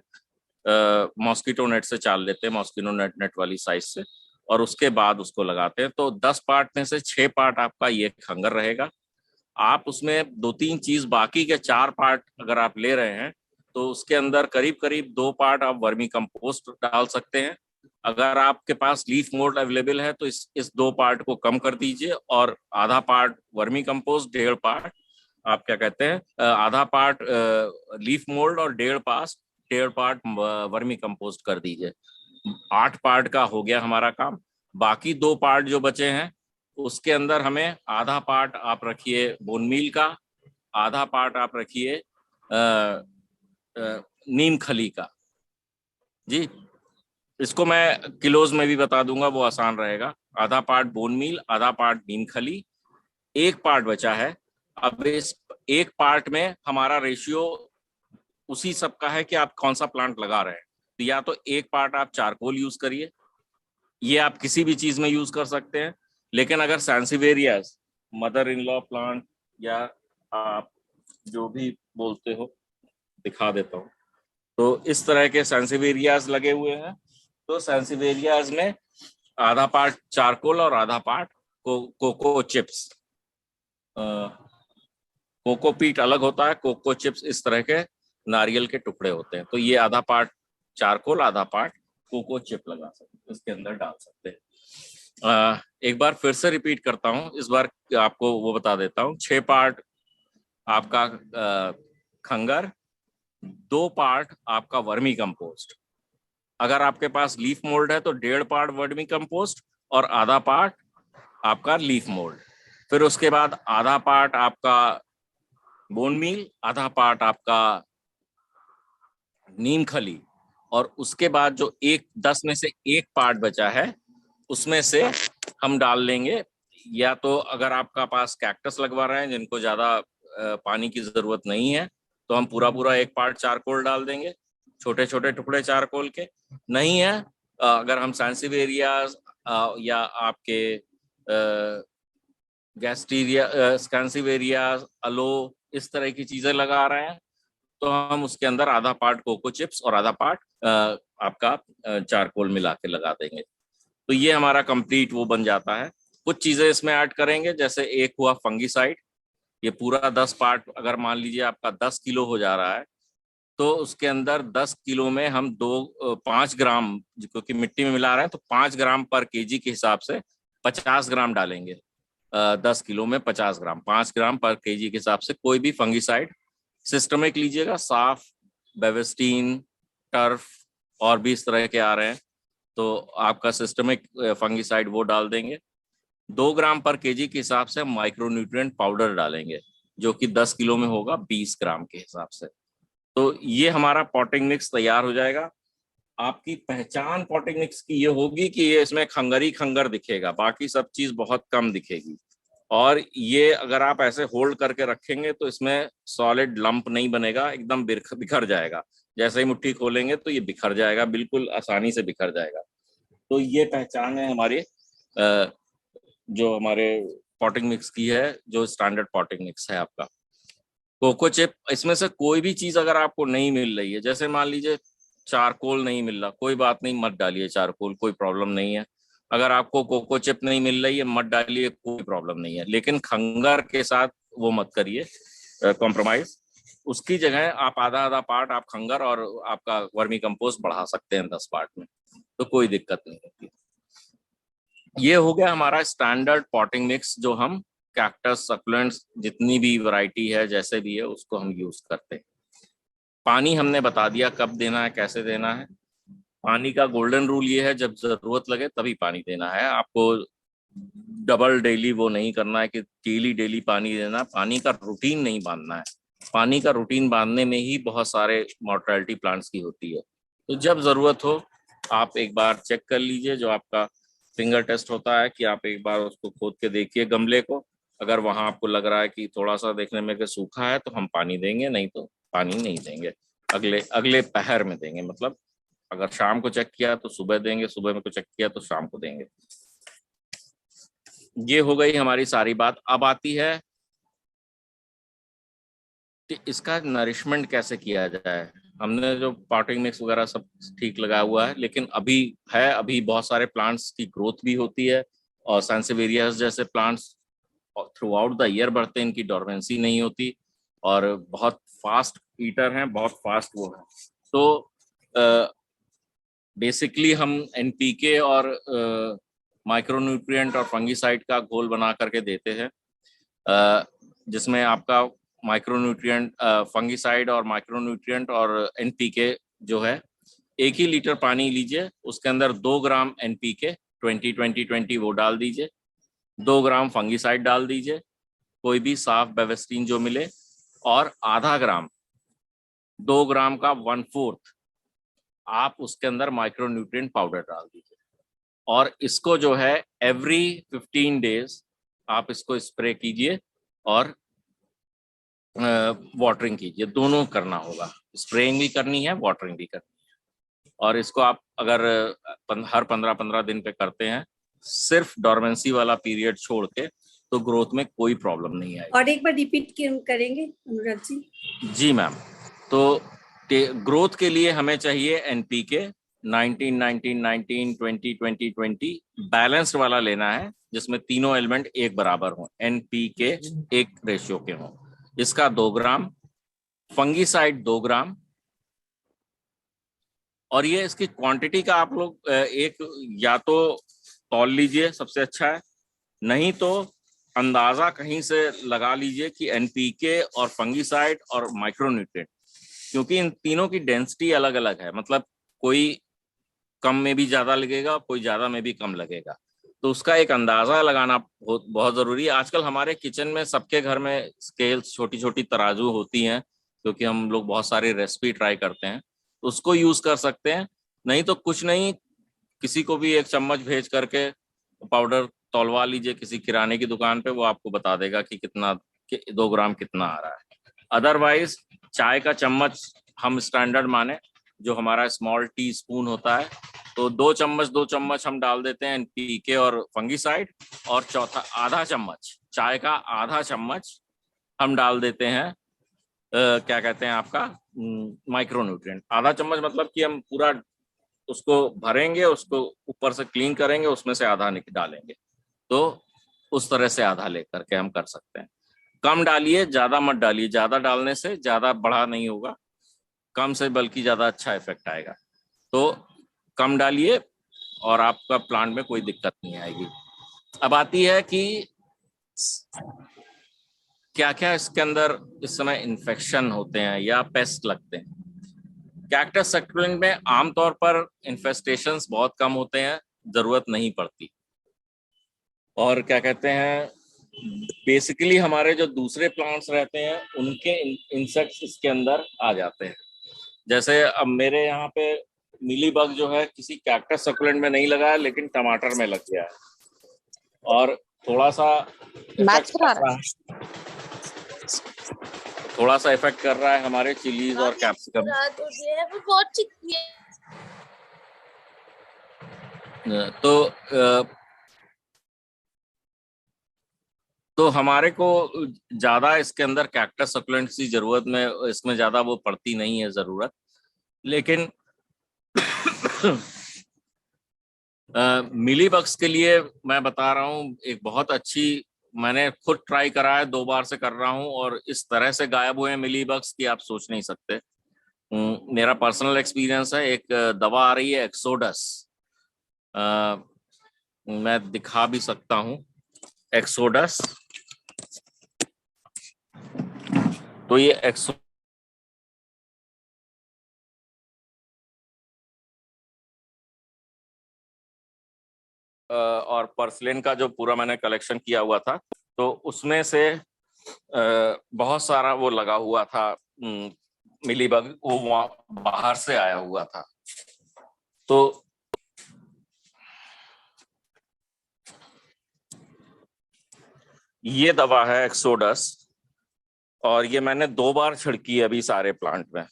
मॉस्किटो नेट से चाल लेते हैं, मॉस्किटो नेट वाली साइज से, और उसके बाद उसको लगाते हैं। तो 10 पार्ट में से 6 पार्ट आपका ये खंगर रहेगा। आप उसमें 2-3 चीज, बाकी के 4 पार्ट अगर आप ले रहे हैं तो उसके अंदर करीब करीब 2 पार्ट आप वर्मी कंपोस्ट डाल सकते हैं। अगर आपके पास लीफ मोल्ड अवेलेबल है तो इस 2 पार्ट को कम कर दीजिए और आधा पार्ट वर्मी कंपोस्ट, 1.5 पार्ट आप क्या कहते हैं, आधा पार्ट लीफ मोल्ड और 1.5 पार्ट वर्मी कंपोस्ट कर दीजिए। 8 पार्ट का हो गया हमारा काम। बाकी 2 पार्ट जो बचे हैं उसके अंदर हमें आधा पार्ट आप रखिए बोन मील का, आधा पार्ट आप रखिए नीम खली का। जी, इसको मैं किलोज में भी बता दूंगा, वो आसान रहेगा। आधा पार्ट बोन मील, आधा पार्ट नीम खली, 1 पार्ट बचा है। अब इस 1 पार्ट में हमारा रेशियो उसी सब का है कि आप कौन सा प्लांट लगा रहे हैं। तो या तो 1 पार्ट आप चारकोल यूज करिए, ये आप किसी भी चीज में यूज कर सकते हैं। लेकिन अगर सैंसिवेरियाज, मदर इन लॉ प्लांट, या आप जो भी बोलते हो, दिखा देता हूँ, तो इस तरह के सैंसिवेरियाज लगे हुए हैं। तो सैंसिवेरियाज में आधा पार्ट चारकोल और आधा पार्ट कोको चिप्स। कोकोपीट अलग होता है, कोको चिप्स इस तरह के नारियल के टुकड़े होते हैं। तो ये आधा पार्ट चारकोल, आधा पार्ट कोको चिप लगा सकते हैं, इसके अंदर डाल सकते हैं। एक बार फिर से रिपीट करता हूँ, इस बार आपको वो बता देता हूँ। 6 पार्ट आपका खंगर, 2 पार्ट आपका वर्मी कंपोस्ट। अगर आपके पास लीफ मोल्ड है तो 1.5 पार्ट वर्मी कंपोस्ट और आधा पार्ट आपका लीफ मोल्ड। फिर उसके बाद आधा पार्ट आपका बोन मील, आधा पार्ट आपका नीम खली, और उसके बाद जो 10 में से 1 पार्ट बचा है उसमें से हम डाल लेंगे, या तो अगर आपका पास कैक्टस लगवा रहे हैं जिनको ज्यादा पानी की जरूरत नहीं है तो हम पूरा 1 पार्ट चारकोल डाल देंगे, छोटे छोटे टुकड़े चारकोल के। नहीं है, अगर हम सैंसिवेरियाज या आपके गैस्टीरिया, स्कैंसिवेरियाज, अलो, इस तरह की चीजें लगा रहे हैं तो हम उसके अंदर आधा पार्ट कोको चिप्स और आधा पार्ट आपका चारकोल मिला के लगा देंगे। तो ये हमारा कंप्लीट वो बन जाता है। कुछ चीजें इसमें ऐड करेंगे, जैसे एक हुआ फंगीसाइड। ये पूरा 10 पार्ट, अगर मान लीजिए आपका 10 किलो हो जा रहा है तो उसके अंदर 10 किलो में हम 5 ग्राम, क्योंकि मिट्टी में मिला रहे हैं तो 5 ग्राम पर केजी के हिसाब से 50 ग्राम डालेंगे। 10 किलो में 50 ग्राम, 5 ग्राम पर केजी के हिसाब से कोई भी फंगीसाइड सिस्टमिक लीजिएगा, साफ, बेविस्टीन, टर्फ और भी इस तरह के आ रहे हैं तो आपका सिस्टमिक फंगीसाइड वो डाल देंगे। 2 ग्राम पर केजी के हिसाब से हम माइक्रोन्यूट्रिएंट पाउडर डालेंगे जो कि 10 किलो में होगा 20 ग्राम के हिसाब से। तो ये हमारा पॉटिंग मिक्स तैयार हो जाएगा। आपकी पहचान पॉटिंग मिक्स की ये होगी कि ये इसमें खंगरी खंगर दिखेगा, बाकी सब चीज बहुत कम दिखेगी। और ये अगर आप ऐसे होल्ड करके रखेंगे तो इसमें सॉलिड लंप नहीं बनेगा, एकदम बिखर जाएगा। जैसे ही मुट्ठी खोलेंगे तो ये बिखर जाएगा, बिल्कुल आसानी से बिखर जाएगा। तो ये पहचान है हमारी जो हमारे पॉटिंग मिक्स की है, जो स्टैंडर्ड पॉटिंग मिक्स है आपका। कोको चिप, इसमें से कोई भी चीज अगर आपको नहीं मिल रही है, जैसे मान लीजिए चारकोल नहीं मिल रहा, कोई बात नहीं, मत डालिए चारकोल, कोई प्रॉब्लम नहीं है। अगर आपको कोको चिप नहीं मिल रही है, मत डालिए, कोई प्रॉब्लम नहीं है। लेकिन खंगर के साथ वो मत करिए कॉम्प्रोमाइज। उसकी जगह आप आधा पार्ट आप खंगर और आपका वर्मी कंपोस्ट बढ़ा सकते हैं 10 पार्ट में, तो कोई दिक्कत नहीं होती। ये हो गया हमारा स्टैंडर्ड पॉटिंग मिक्स, जो हम कैक्टस, सकुलेंट्स, जितनी भी वैरायटी है, जैसे भी है, उसको हम यूज करते हैं। पानी हमने बता दिया कब देना है, कैसे देना है। पानी का गोल्डन रूल ये है, जब जरूरत लगे तभी पानी देना है। आपको डबल डेली वो नहीं करना है कि डेली पानी देना। पानी का रूटीन नहीं बांधना है। पानी का रूटीन बांधने में ही बहुत सारे मॉर्टेलिटी प्लांट्स की होती है। तो जब जरूरत हो आप एक बार चेक कर लीजिए, जो आपका फिंगर टेस्ट होता है, कि आप एक बार उसको खोद के देखिए गमले को। अगर वहां आपको लग रहा है कि थोड़ा सा देखने में कि सूखा है, तो हम पानी देंगे, नहीं तो पानी नहीं देंगे। अगले अगले पहर में देंगे, मतलब अगर शाम को चेक किया तो सुबह देंगे, सुबह में को चेक किया तो शाम को देंगे। ये हो गई हमारी सारी बात। अब आती है कि इसका नरिशमेंट कैसे किया जाए। हमने जो पॉटिंग मिक्स वगैरह सब ठीक लगा हुआ है, लेकिन अभी बहुत सारे प्लांट्स की ग्रोथ भी होती है, और सैंसेवेरियास जैसे plants through out the year बढ़ते हैं, इनकी डोरमेंसी नहीं होती, और बहुत फास्ट ईटर हैं, बहुत फास्ट वो है। तो बेसिकली हम एनपीके और माइक्रोन्यूट्रिएंट और फंगीसाइड का घोल बना करके देते हैं, जिसमें आपका माइक्रोन्यूट्रिएंट, फंगीसाइड और माइक्रोन्यूट्रिएंट और एनपीके जो है, 1 ही लीटर पानी लीजिए, उसके अंदर 2 ग्राम एनपीके 20-20-20 वो डाल दीजिए, 2 ग्राम फंगीसाइड डाल दीजिए, कोई भी साफ बेवेस्टीन जो मिले, और आधा ग्राम, 2 ग्राम का 1/4 आप उसके अंदर माइक्रोन्यूट्रिएंट पाउडर डाल दीजिए, और इसको जो है एवरी 15 डेज आप इसको स्प्रे कीजिए और वाटरिंग कीजिए। दोनों करना होगा, स्प्रेइंग भी करनी है, वाटरिंग भी करनी है। और इसको आप अगर हर 15-15 दिन पे करते हैं, सिर्फ डोरमेंसी वाला पीरियड छोड़ के, तो ग्रोथ में कोई प्रॉब्लम नहीं आएगी। और एक बार रिपीट करेंगे अनुराग जी? जी मैम। तो ग्रोथ के लिए हमें चाहिए एनपीके 19-19-19 20-20-20 बैलेंस्ड वाला लेना है, जिसमें तीनों एलिमेंट एक बराबर हों, एनपीके एक रेशियो के हों। इसका 2 ग्राम, फंगीसाइड 2 ग्राम, और ये इसकी क्वांटिटी का आप लोग एक या तो तौल लीजिए, सबसे अच्छा है, नहीं तो अंदाजा कहीं से लगा लीजिए कि एनपीके और फंगीसाइड और माइक्रोन्यूट्रिएंट, क्योंकि इन तीनों की डेंसिटी अलग अलग है, मतलब कोई कम में भी ज्यादा लगेगा, कोई ज्यादा में भी कम लगेगा, तो उसका एक अंदाजा लगाना बहुत बहुत जरूरी है। आजकल हमारे किचन में सबके घर में स्केल्स, छोटी छोटी तराजू होती हैं, क्योंकि हम लोग बहुत सारी रेसिपी ट्राई करते हैं, उसको यूज कर सकते हैं। नहीं तो कुछ नहीं, किसी को भी एक चम्मच भेज करके पाउडर तौलवा लीजिए किसी किराने की दुकान पे, वो आपको बता देगा कि कितना, 2 ग्राम कितना आ रहा है। अदरवाइज चाय का चम्मच हम स्टैंडर्ड माने, जो हमारा स्मॉल टी स्पून होता है, तो 2 चम्मच हम डाल देते हैं एनपीके और फंगीसाइड, और चौथा आधा चम्मच, चाय का आधा चम्मच हम डाल देते हैं क्या कहते हैं आपका, माइक्रोन्यूट्रिएंट। आधा चम्मच मतलब कि हम पूरा उसको भरेंगे, उसको ऊपर से क्लीन करेंगे, उसमें से आधा डालेंगे, तो उस तरह से आधा लेकर के हम कर सकते हैं। कम डालिए, ज्यादा मत डालिए, ज्यादा डालने से ज्यादा बढ़ा नहीं होगा, कम से बल्कि ज्यादा अच्छा इफेक्ट आएगा। तो कम डालिए और आपका प्लांट में कोई दिक्कत नहीं आएगी। अब आती है कि क्या क्या इसके अंदर इस समय इन्फेक्शन होते हैं या पेस्ट लगते हैं। कैक्टस सक्यूलेंट में आमतौर पर इन्फेस्टेशंस बहुत कम होते हैं, जरूरत नहीं पड़ती, और क्या कहते हैं, बेसिकली हमारे जो दूसरे प्लांट्स रहते हैं उनके इंसेक्ट्स इसके अंदर आ जाते हैं। जैसे अब मेरे यहाँ पे मिली बग जो है किसी कैक्टस सक्यूलेंट में नहीं लगा है, लेकिन टमाटर में लग गया है, और थोड़ा सा इफेक्ट कर रहा है हमारे चिलीज और कैप्सिकम। तो हमारे को ज्यादा इसके अंदर कैक्टस सक्यूलेंट्स की जरूरत में, इसमें ज्यादा वो पड़ती नहीं है जरूरत, लेकिन मिली बग्स के लिए मैं बता रहा हूँ, एक बहुत अच्छी, मैंने खुद ट्राई करा है, 2 बार से कर रहा हूँ, और इस तरह से गायब हुए मिली बग्स की आप सोच नहीं सकते। मेरा पर्सनल एक्सपीरियंस है। एक दवा आ रही है एक्सोडस, मैं दिखा भी सकता हूँ, एक्सोडस। तो ये और पर्सलिन का जो पूरा मैंने कलेक्शन किया हुआ था, तो उसमें से बहुत सारा वो लगा हुआ था, मिलीबग वो वहाँ बाहर से आया हुआ था। तो ये दवा है एक्सोडस, और ये मैंने 2 बार छिड़की है अभी सारे प्लांट में,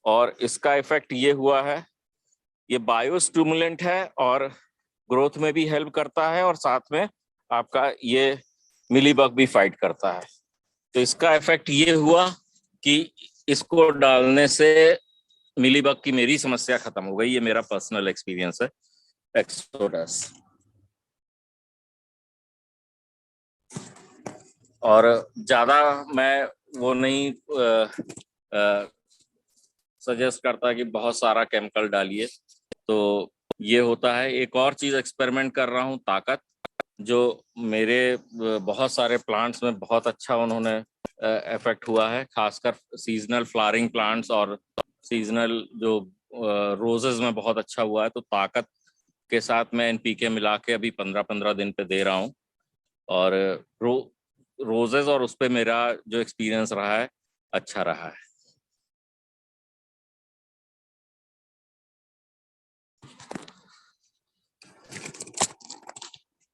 और इसका इफेक्ट ये हुआ है, ये बायोस्टिमुलेंट है और ग्रोथ में भी हेल्प करता है, और साथ में आपका ये मिलीबग भी फाइट करता है। तो इसका इफेक्ट ये हुआ कि इसको डालने से मिलीबग की मेरी समस्या खत्म हो गई। ये मेरा पर्सनल एक्सपीरियंस है एक्सोडस। और ज्यादा मैं वो नहीं सजेस्ट करता कि बहुत सारा केमिकल डालिए। तो ये होता है। एक और चीज एक्सपेरिमेंट कर रहा हूँ, ताकत, जो मेरे बहुत सारे प्लांट्स में बहुत अच्छा उन्होंने इफेक्ट हुआ है, खासकर सीजनल फ्लावरिंग प्लांट्स और सीजनल जो रोजेस में बहुत अच्छा हुआ है। तो ताकत के साथ मैं एनपीके मिला के अभी 15-15 दिन पे दे रहा हूँ, और रोजेस और उस पे मेरा जो एक्सपीरियंस रहा है अच्छा रहा है।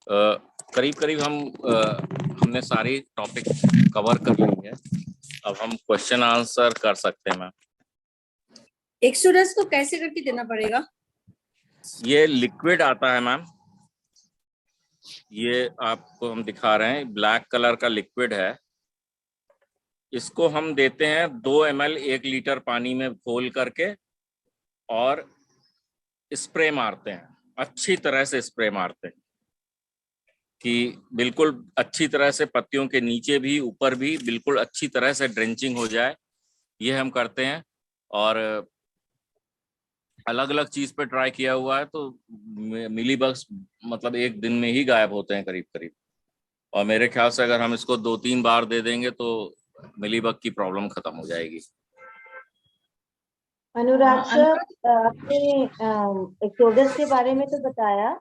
करीब करीब हमने सारी टॉपिक कवर कर ली है। अब हम क्वेश्चन आंसर कर सकते हैं मैम। एक्सोडस को कैसे करके देना पड़ेगा? ये लिक्विड आता है मैम, ये आपको हम दिखा रहे हैं, ब्लैक कलर का लिक्विड है। इसको हम देते हैं 2 ml 1 लीटर पानी में घोल करके, और स्प्रे मारते हैं, अच्छी तरह से स्प्रे मारते हैं कि बिल्कुल अच्छी तरह से पत्तियों के नीचे भी ऊपर भी बिल्कुल अच्छी तरह से ड्रेंचिंग हो जाए। ये हम करते हैं, और अलग अलग चीज पे ट्राई किया हुआ है, तो मिलीबग्स मतलब 1 दिन में ही गायब होते हैं करीब करीब। और मेरे ख्याल से अगर हम इसको 2-3 बार दे देंगे तो मिलीबग की प्रॉब्लम खत्म हो जाएगी। अनुराग सर, आपने एक्सोडस के बारे में तो बताया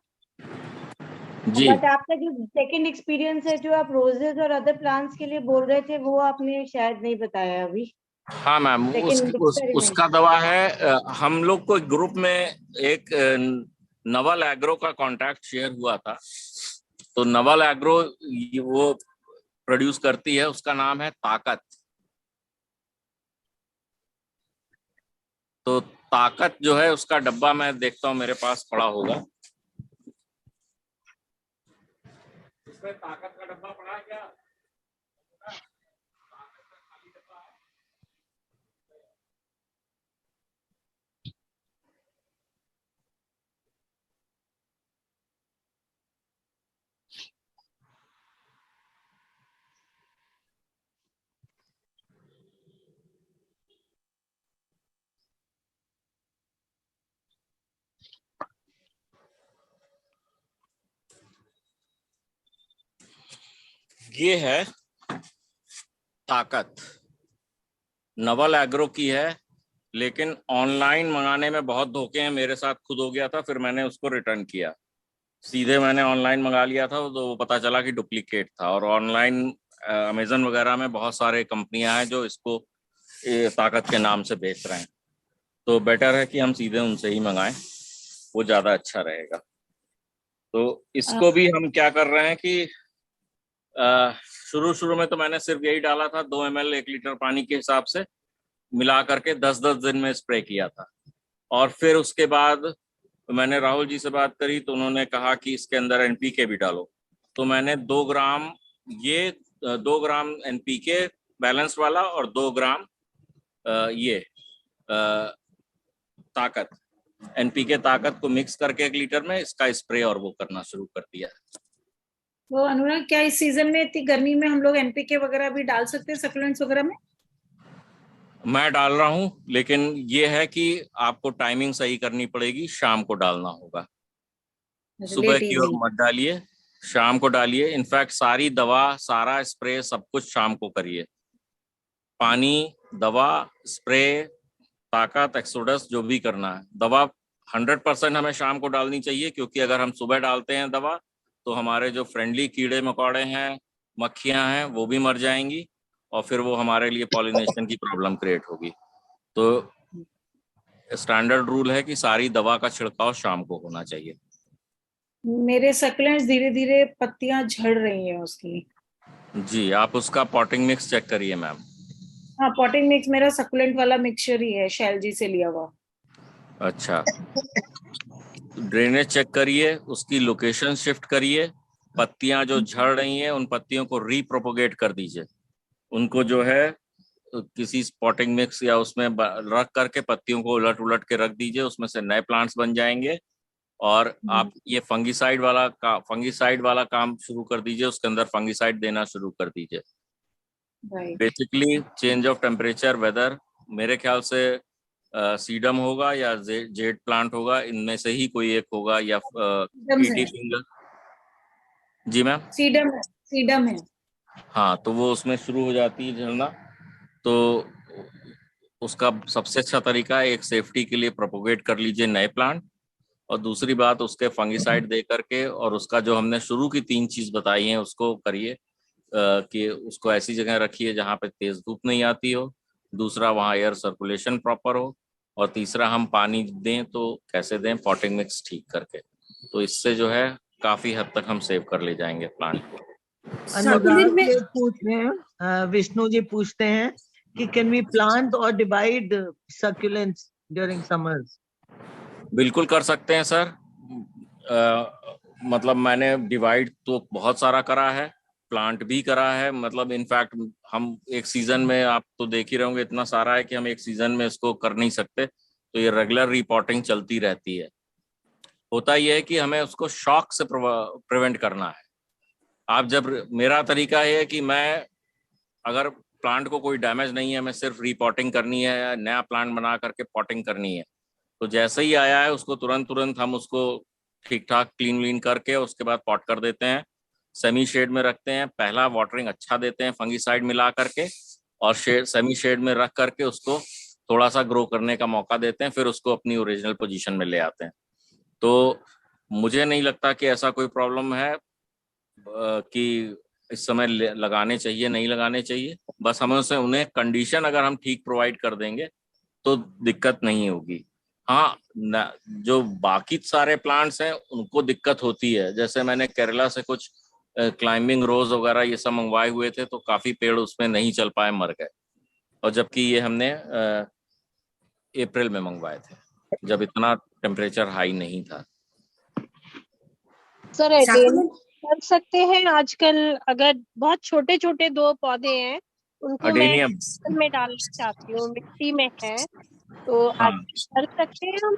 जी। बट आपका जो सेकंड एक्सपीरियंस है, जो आप रोजेस और अदर प्लांट्स के लिए बोल रहे थे, वो आपने शायद नहीं बताया अभी। हाँ मैम, उसका दवा है। हम लोग को ग्रुप में एक नवल एग्रो का कॉन्टैक्ट शेयर हुआ था। तो नवल एग्रो वो प्रोड्यूस करती है, उसका नाम है ताकत। तो ताकत जो है उसका डब्बा मैं देखता हूँ मेरे पास पड़ा होगा। इसमें ताकत का डब्बा पड़ा है क्या? ये है ताकत, नवल एग्रो की है, लेकिन ऑनलाइन मंगाने में बहुत धोखे हैं। मेरे साथ खुद हो गया था, फिर मैंने उसको रिटर्न किया। सीधे मैंने ऑनलाइन मंगा लिया था, तो पता चला कि डुप्लीकेट था। और ऑनलाइन अमेजन वगैरह में बहुत सारे कंपनियां हैं जो इसको ताकत के नाम से बेच रहे हैं। तो बेटर है कि हम सीधे उनसे ही मंगाएं, वो ज़्यादा अच्छा रहेगा। तो इसको भी हम क्या कर रहे हैं कि शुरू में तो मैंने सिर्फ यही डाला था, 2 ml 1 लीटर पानी के हिसाब से मिला करके 10-10 दिन में स्प्रे किया था। और फिर उसके बाद मैंने राहुल जी से बात करी, तो उन्होंने कहा कि इसके अंदर एनपीके भी डालो। तो मैंने 2 ग्राम 2 ग्राम एनपीके बैलेंस वाला और 2 ग्राम ये ताकत, एनपीके ताकत को मिक्स करके 1 लीटर में इसका स्प्रे और वो करना शुरू कर दिया। तो अनुराग, क्या इस सीजन में इतनी गर्मी में हम लोग एनपीके वगैरह भी डाल सकते हैं सप्लीमेंट्स वगैरह में? मैं डाल रहा हूं, लेकिन ये है कि आपको टाइमिंग सही करनी पड़ेगी। शाम को डालना होगा, सुबह की ओर मत डालिए, शाम को डालिए। इनफैक्ट सारी दवा, सारा स्प्रे, सब कुछ शाम को करिए। पानी, दवा, स्प्रे, ताकत, एक्सोडस, जो भी करना है, दवा 100% हमें शाम को डालनी चाहिए, क्योंकि अगर हम सुबह डालते हैं दवा तो हमारे जो फ्रेंडली कीड़े मकोड़े हैं, मक्खियां हैं, वो भी मर जाएंगी, और फिर वो हमारे लिए पॉलिनेशन की प्रॉब्लम क्रिएट होगी। तो स्टैंडर्ड रूल है कि सारी दवा का छिड़काव शाम को होना चाहिए। मेरे सक्लेंट्स धीरे धीरे पत्तियां झड़ रही हैं उसकी। जी, आप उसका पॉटिंग मिक्स चेक करिए मैम। हाँ, पॉटिंग मिक्स मेरा सकुलेंट वाला मिक्सचर ही है, शैलजी से लिया हुआ। अच्छा, ड्रेनेज चेक करिए, उसकी लोकेशन शिफ्ट करिए, पत्तियां जो झड़ रही हैं उन पत्तियों को रीप्रोपोगेट कर दीजिए, उनको जो है किसी स्पॉटिंग मिक्स या उसमें रख करके पत्तियों को उलट उलट के रख दीजिए, उसमें से नए प्लांट्स बन जाएंगे। और आप ये फंगिसाइड वाला काम शुरू कर दीजिए, उसके अंदर फंगिसाइड देना शुरू कर दीजिए। Basically change of temperature, weather, मेरे ख्याल से सीडम होगा या जेड प्लांट होगा, इनमें से ही कोई एक होगा, या 80 फिंगर। जी मैम, सीडम है। हाँ, तो वो उसमें शुरू हो जाती है झड़ना। तो उसका सबसे अच्छा तरीका है, एक सेफ्टी के लिए प्रोपोगेट कर लीजिए नए प्लांट, और दूसरी बात उसके फंगिसाइड दे करके, और उसका जो हमने शुरू की 3 चीज बताई हैं उसको करिए, कि उसको ऐसी जगह रखिए जहाँ पे तेज धूप नहीं आती हो, दूसरा वहाँ एयर सर्कुलेशन प्रॉपर हो, और तीसरा हम पानी दें तो कैसे दें, पॉटिंग मिक्स ठीक करके। तो इससे जो है काफी हद तक हम सेव कर ले जाएंगे प्लांट को। अनुराग ये पूछ रहे हैं, विष्णु जी पूछते हैं कि कैन वी प्लांट और डिवाइड सक्यूलेंट्स ड्यूरिंग समर्स? बिल्कुल कर सकते हैं सर। मतलब मैंने डिवाइड तो बहुत सारा करा है, प्लांट भी करा है, मतलब इनफैक्ट हम एक सीजन में, आप तो देख ही रहे होंगे, इतना सारा है कि हम एक सीजन में इसको कर नहीं सकते, तो ये रेगुलर रिपोर्टिंग चलती रहती है। होता यह है कि हमें उसको शॉक से प्रिवेंट करना है। आप जब, मेरा तरीका है कि मैं, अगर प्लांट को कोई डैमेज नहीं है, मैं सिर्फ रिपोर्टिंग करनी है या नया प्लांट बना करके पॉटिंग करनी है, तो जैसे ही आया है उसको तुरंत हम उसको ठीक ठाक क्लीन करके उसके बाद पॉट कर देते हैं, सेमी शेड में रखते हैं, पहला वाटरिंग अच्छा देते हैं फंगिसाइड मिला करके, और सेमी शेड में रख करके उसको थोड़ा सा ग्रो करने का मौका देते हैं, फिर उसको अपनी ओरिजिनल पोजीशन में ले आते हैं। तो मुझे नहीं लगता कि ऐसा कोई प्रॉब्लम है कि इस समय लगाने चाहिए नहीं लगाने चाहिए, बस हमें उन्हें कंडीशन अगर हम ठीक प्रोवाइड कर देंगे तो दिक्कत नहीं होगी। हाँ, जो बाकी सारे प्लांट्स हैं उनको दिक्कत होती है, जैसे मैंने केरला से कुछ क्लाइंबिंग रोज वगैरह ये सब मंगवाए हुए थे, तो काफी पेड़ उसमें नहीं चल पाए, मर गए, और जबकि ये हमने अप्रैल में मंगवाए थे जब इतना टेम्परेचर हाई नहीं था। सर एडेनियम कर सकते हैं आजकल, अगर बहुत छोटे छोटे 2 पौधे हैं उनको अडेनियम में डालना चाहती हूँ, मिट्टी में है, तो हाँ, कर सकते हैं हम?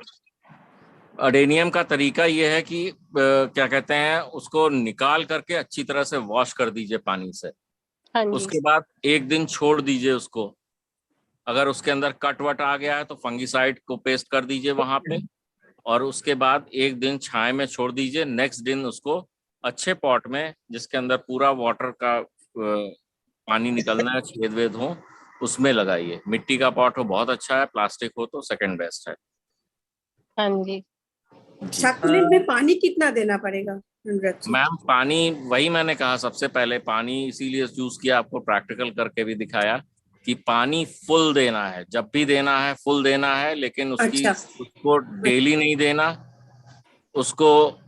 अडेनियम का तरीका ये है कि क्या कहते हैं, उसको निकाल करके अच्छी तरह से वॉश कर दीजिए पानी से। हाँ जी। उसके बाद 1 दिन छोड़ दीजिए उसको, अगर उसके अंदर कट वट आ गया है तो फंगिसाइड को पेस्ट कर दीजिए वहां पे, और उसके बाद 1 दिन छाया में छोड़ दीजिए। नेक्स्ट दिन उसको अच्छे पॉट में, जिसके अंदर पूरा वाटर का पानी निकलना है, छेद वेद हो, उसमें लगाइए। मिट्टी का पॉट हो बहुत अच्छा है, प्लास्टिक हो तो सेकंड बेस्ट है। हाँ जी। सक्यूलेंट में पानी कितना देना पड़ेगा मैम? पानी वही मैंने कहा, सबसे पहले पानी इसीलिए चूज किया, आपको प्रैक्टिकल करके भी दिखाया कि पानी फुल देना है, जब भी देना है फुल देना है, लेकिन उसको डेली नहीं देना, उसको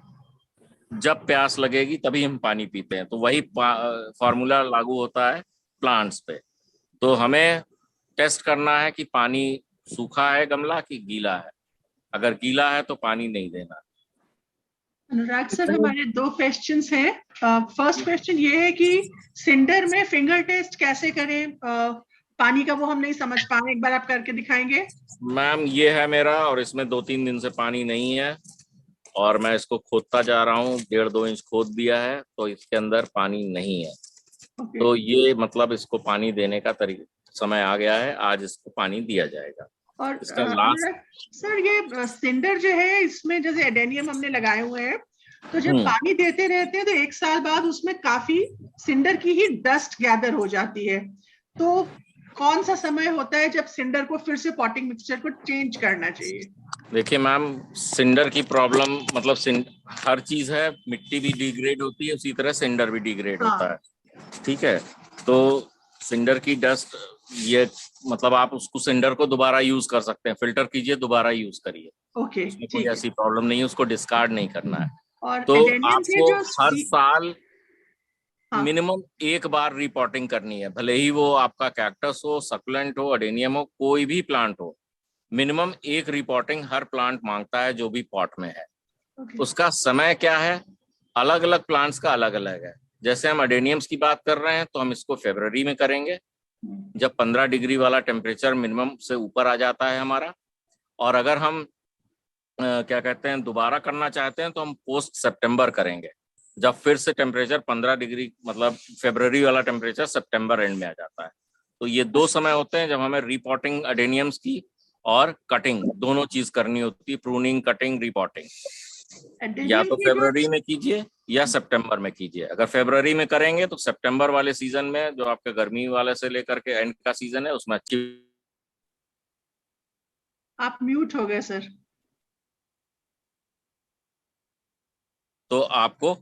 जब प्यास लगेगी तभी हम पानी पीते हैं, तो वही फॉर्मूला लागू होता है प्लांट्स पे। तो हमें टेस्ट करना है कि पानी सूखा है गमला कि गीला है, अगर गीला है तो पानी नहीं देना। अनुराग सर, हमारे 2 क्वेश्चंस हैं। फर्स्ट क्वेश्चन ये है कि सिंडर में फिंगर टेस्ट कैसे करें, पानी का वो हम नहीं समझ पा रहे, एक बार आप करके दिखाएंगे? मैम ये है मेरा, और इसमें 2-3 दिन से पानी नहीं है, और मैं इसको खोदता जा रहा हूँ, 1.5-2 इंच खोद दिया है, तो इसके अंदर पानी नहीं है। तो ये मतलब इसको पानी देने का समय आ गया है, आज इसको पानी दिया जाएगा। और इसका लास्ट सर, ये सिंडर जो है, इसमें जैसे एडेनियम हमने लगाए हुए हैं, तो जब पानी देते रहते हैं तो 1 साल बाद उसमें काफी सिंडर की ही डस्ट गैदर हो जाती है, तो कौन सा समय होता है जब सिंडर को फिर से पॉटिंग मिक्सचर को चेंज करना चाहिए? देखिए मैम, सिंडर की प्रॉब्लम मतलब हर चीज है, मिट्टी भी डिग्रेड होती है, उसी तरह सिंडर भी डिग्रेड होता है, ठीक है? तो सिंडर की डस्ट, ये मतलब आप उसको सिंडर को दोबारा यूज कर सकते हैं, फिल्टर कीजिए, दोबारा यूज करिए, ओके, कोई ऐसी प्रॉब्लम नहीं है, उसको डिस्कार्ड नहीं करना है। और तो एडेनियम के आपको जो हर साल हाँ। मिनिमम एक बार रिपोर्टिंग करनी है, भले ही वो आपका कैक्टस हो, सकुलेंट हो, अडेनियम हो, कोई भी प्लांट हो, मिनिमम एक रिपोर्टिंग हर प्लांट मांगता है जो भी पॉट में है। उसका समय क्या है, अलग अलग प्लांट्स का अलग अलग है। जैसे हम अडेनियम्स की बात कर रहे हैं तो हम इसको फरवरी में करेंगे, जब 15 डिग्री वाला टेम्परेचर मिनिमम से ऊपर आ जाता है हमारा। और अगर हम क्या कहते हैं दोबारा करना चाहते हैं तो हम पोस्ट सितंबर करेंगे, जब फिर से टेम्परेचर 15 डिग्री मतलब फरवरी वाला टेम्परेचर सितंबर एंड में आ जाता है। तो ये 2 समय होते हैं जब हमें रिपोर्टिंग अडेनियम्स की और कटिंग दोनों चीज करनी होती है, प्रूनिंग, कटिंग, रिपोर्टिंग। या तो फरवरी में कीजिए या सितंबर में कीजिए। अगर फरवरी में करेंगे तो सितंबर वाले सीजन में, जो आपके गर्मी वाले से लेकर के एंड का सीजन है, उसमें अच्छी। आप म्यूट हो गए सर। तो आपको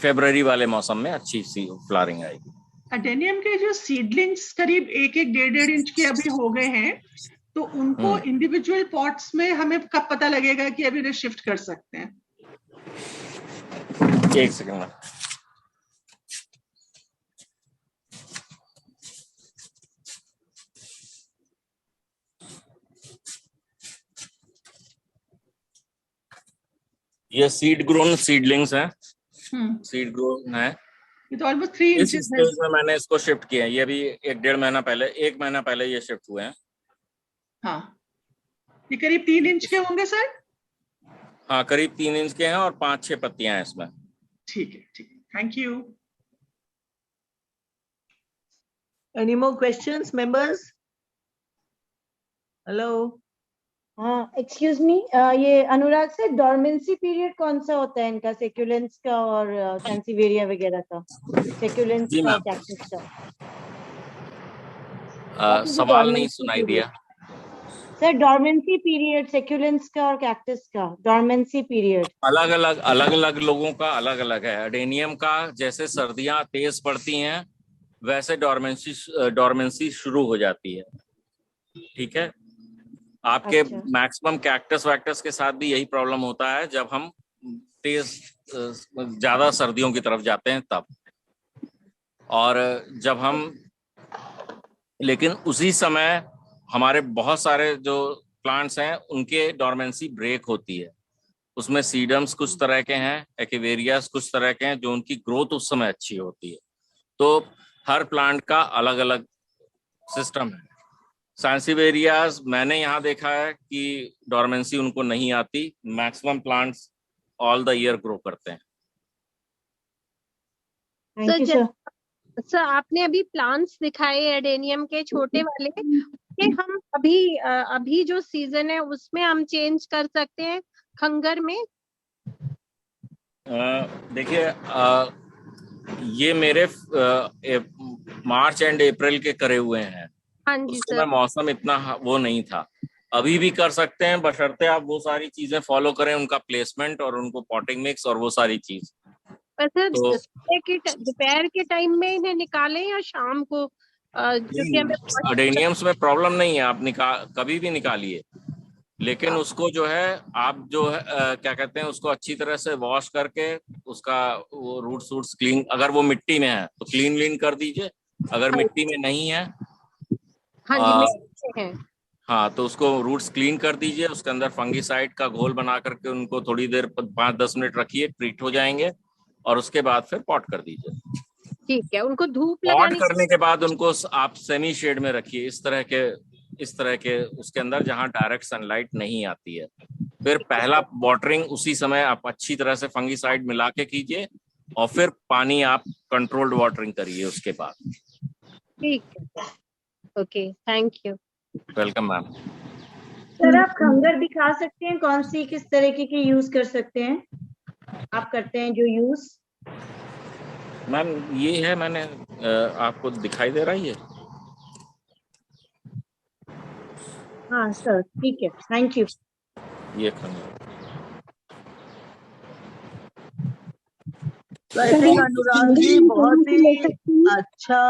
फरवरी वाले मौसम में अच्छी सी फ्लावरिंग आएगी। अडेनियम के जो सीडलिंग्स करीब 1-1, 1.5 इंच के अभी हो गए हैं, तो उनको इंडिविजुअल पॉट्स में हमें कब पता लगेगा कि अभी शिफ्ट कर सकते हैं? एक सेकंड। ये सीड ग्रोन सीडलिंग्स हैं, सीड ग्रोन है। ये तो ऑलमोस्ट 3 इस इंचेस स्टेज में मैंने इसको शिफ्ट किया है। ये भी 1-1.5 महीना पहले, 1 महीना पहले ये शिफ्ट हुए हैं। हाँ, ये करीब 3 इंच के होंगे सर? हाँ, करीब 3 इंच के हैं और 5-6 पत्तियां हैं इसमें। ठीक है, ठीक है, thank you. Any more questions, members? Hello. हाँ, एक्सक्यूज मी, ये अनुराग से डॉर्मेंसी पीरियड कौन सा होता है इनका, सेक्युलेंट्स का और सैंसिवेरिया वगैरह का? सेक्युलेंट्स का, कैक्टस का? सवाल नहीं सुनाई दिया सर। डॉर्मेंसी पीरियड सेक्युलेंट्स का और कैक्टस का, डॉर्मेंसी पीरियड अलग अलग लोगों का अलग अलग है। अडेनियम का जैसे सर्दियां तेज पड़ती हैं वैसे डॉर्मेंसी शुरू हो जाती है। ठीक है, आपके मैक्सिमम कैक्टस वैक्टस के साथ भी यही प्रॉब्लम होता है जब हम तेज ज्यादा सर्दियों की तरफ जाते हैं तब। और जब हम, लेकिन उसी समय हमारे बहुत सारे जो प्लांट्स हैं उनके डॉर्मेंसी ब्रेक होती है। उसमें सीडम्स कुछ तरह के हैं, एकिवेरियास कुछ तरह के हैं जो उनकी ग्रोथ उस समय अच्छी होती है। तो हर प्लांट का अलग अलग सिस्टम है। सैंसिवेरियास मैंने यहाँ देखा है कि डॉर्मेंसी उनको नहीं आती। Maximum plants all the year grow करते हैं। सर आपने अभी प्लांट्स दिखाए एडेनियम के छोटे वाले, कि हम अभी जो सीजन है उसमें हम चेंज कर सकते हैं खंगर में? देखिए, ये मेरे मार्च एंड अप्रैल के करे हुए हैं। हाँ जी उस सर। समय मौसम इतना वो नहीं था। अभी भी कर सकते हैं बशर्ते आप वो सारी चीजें फॉलो करें, उनका प्लेसमेंट और उनको पॉटिंग मिक्स और वो सारी चीज। सर तो दोपहर के टाइम में इन्हें निकालें या शाम को? क्योंकि हमें अडेनियम्स में प्रॉब्लम नहीं है, आप कभी भी निकालिए, लेकिन उसको जो है आप जो है क्या कहते हैं उसको अच्छी तरह से वॉश करके उसका वो रूट्स क्लीन, अगर वो मिट्टी में है तो क्लीन कर दीजिए। अगर मिट्टी में नहीं है, हाँ, तो उसको रूट्स क्लीन कर दीजिए। उसके अंदर फंगीसाइड का घोल बना करके उनको थोड़ी देर 5-10 मिनट रखिए, ट्रीट हो जाएंगे और उसके बाद फिर पॉट कर दीजिए। ठीक है, उनको धूप पॉट करने के बाद उनको आप सेमी शेड में रखिए, इस तरह के उसके अंदर जहां डायरेक्ट सनलाइट नहीं आती है। फिर पहला वाटरिंग उसी समय आप अच्छी तरह से फंगीसाइड मिला के कीजिए और फिर पानी आप कंट्रोल्ड वाटरिंग करिए उसके बाद। ठीक है, okay, thank you. Welcome ma'am. Sir आप खंगर दिखा सकते हैं, कौन सी किस तरीके की यूज कर सकते हैं, आप करते हैं जो यूज? मैम ये है, मैंने आपको दिखाई दे रहा है ये? हाँ सर, ठीक है, थैंक यू। ये खंगर। I think अनुराग जी बहुत ही अच्छा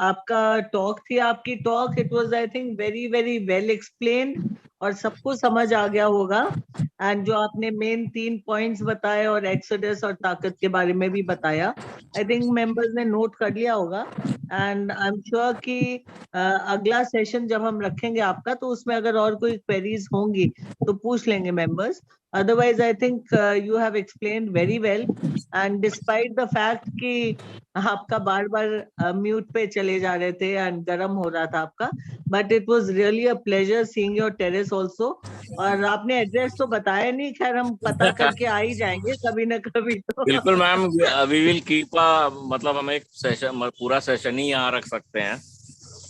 आपका टॉक थी। आपकी talk, it was I think very very well explained और सबको समझ आ गया होगा। एंड जो आपने मेन 3 पॉइंट्स बताए और एक्सोडस और ताकत के बारे में भी बताया, आई थिंक मेंबर्स ने नोट कर लिया होगा। एंड आई एम श्योर कि अगला सेशन जब हम रखेंगे आपका, तो उसमें अगर और कोई क्वेरीज होंगी तो पूछ लेंगे members. Otherwise, I think you have explained very well. And despite the fact कि आपका बार बार म्यूट पे चले जा रहे थे एंड गर्म हो रहा था आपका, but it was really a pleasure seeing your terrace also. और आपने एड्रेस तो बताया नहीं, खैर हम पता करके आ ही जाएंगे कभी ना कभी तो। बिल्कुल मैम, वी विल कीप मतलब हम एक सेशन, पूरा सेशन ही यहाँ रख सकते हैं।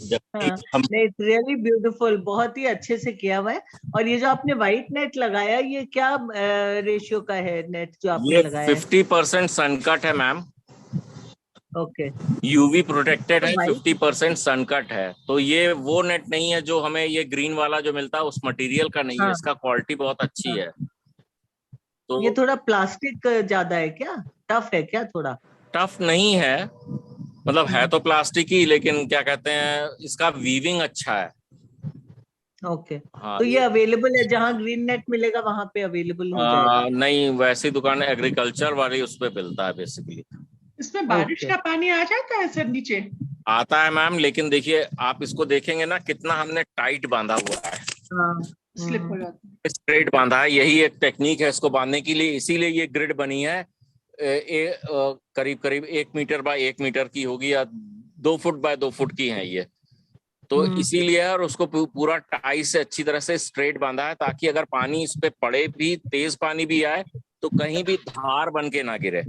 इट्स रियली ब्यूटीफुल, बहुत ही अच्छे से किया हुआ है। और ये जो आपने व्हाइट नेट लगाया, ये क्या रेशियो का है नेट जो आपने लगाया? 50% सनकट है मैम। ओके, यूवी प्रोटेक्टेड है, 50% सनकट है। तो ये वो नेट नहीं है जो हमें ये ग्रीन वाला जो मिलता है उस मटेरियल का नहीं है। इसका क्वालिटी बहुत अच्छी है। तो ये थोड़ा प्लास्टिक ज्यादा है क्या? टफ है क्या? थोड़ा टफ नहीं है, मतलब है तो प्लास्टिक ही, लेकिन क्या कहते हैं, इसका वीविंग अच्छा है। ओके, हाँ, तो ये अवेलेबल है जहाँ ग्रीन नेट मिलेगा वहां पे अवेलेबल हो जाएगा? नहीं, वैसी दुकान एग्रीकल्चर वाली उस पे मिलता है बेसिकली। इसमें बारिश का पानी आ जाता है सर नीचे? आता है मैम, लेकिन देखिए आप इसको देखेंगे ना कितना हमने टाइट बांधा हुआ है। स्लिप हो जाता है। स्ट्रेट बांधा है, यही एक टेक्निक है इसको बांधने के लिए। इसीलिए ये ग्रिड बनी है। करीब करीब 1 मीटर बाय 1 मीटर की होगी, या 2 फुट बाय 2 फुट की है ये। तो इसीलिए, और उसको पूरा टाई से अच्छी तरह से स्ट्रेट बांधा है, ताकि अगर पानी इस पे पड़े भी, तेज पानी भी आए, तो कहीं भी धार बन के ना गिरे।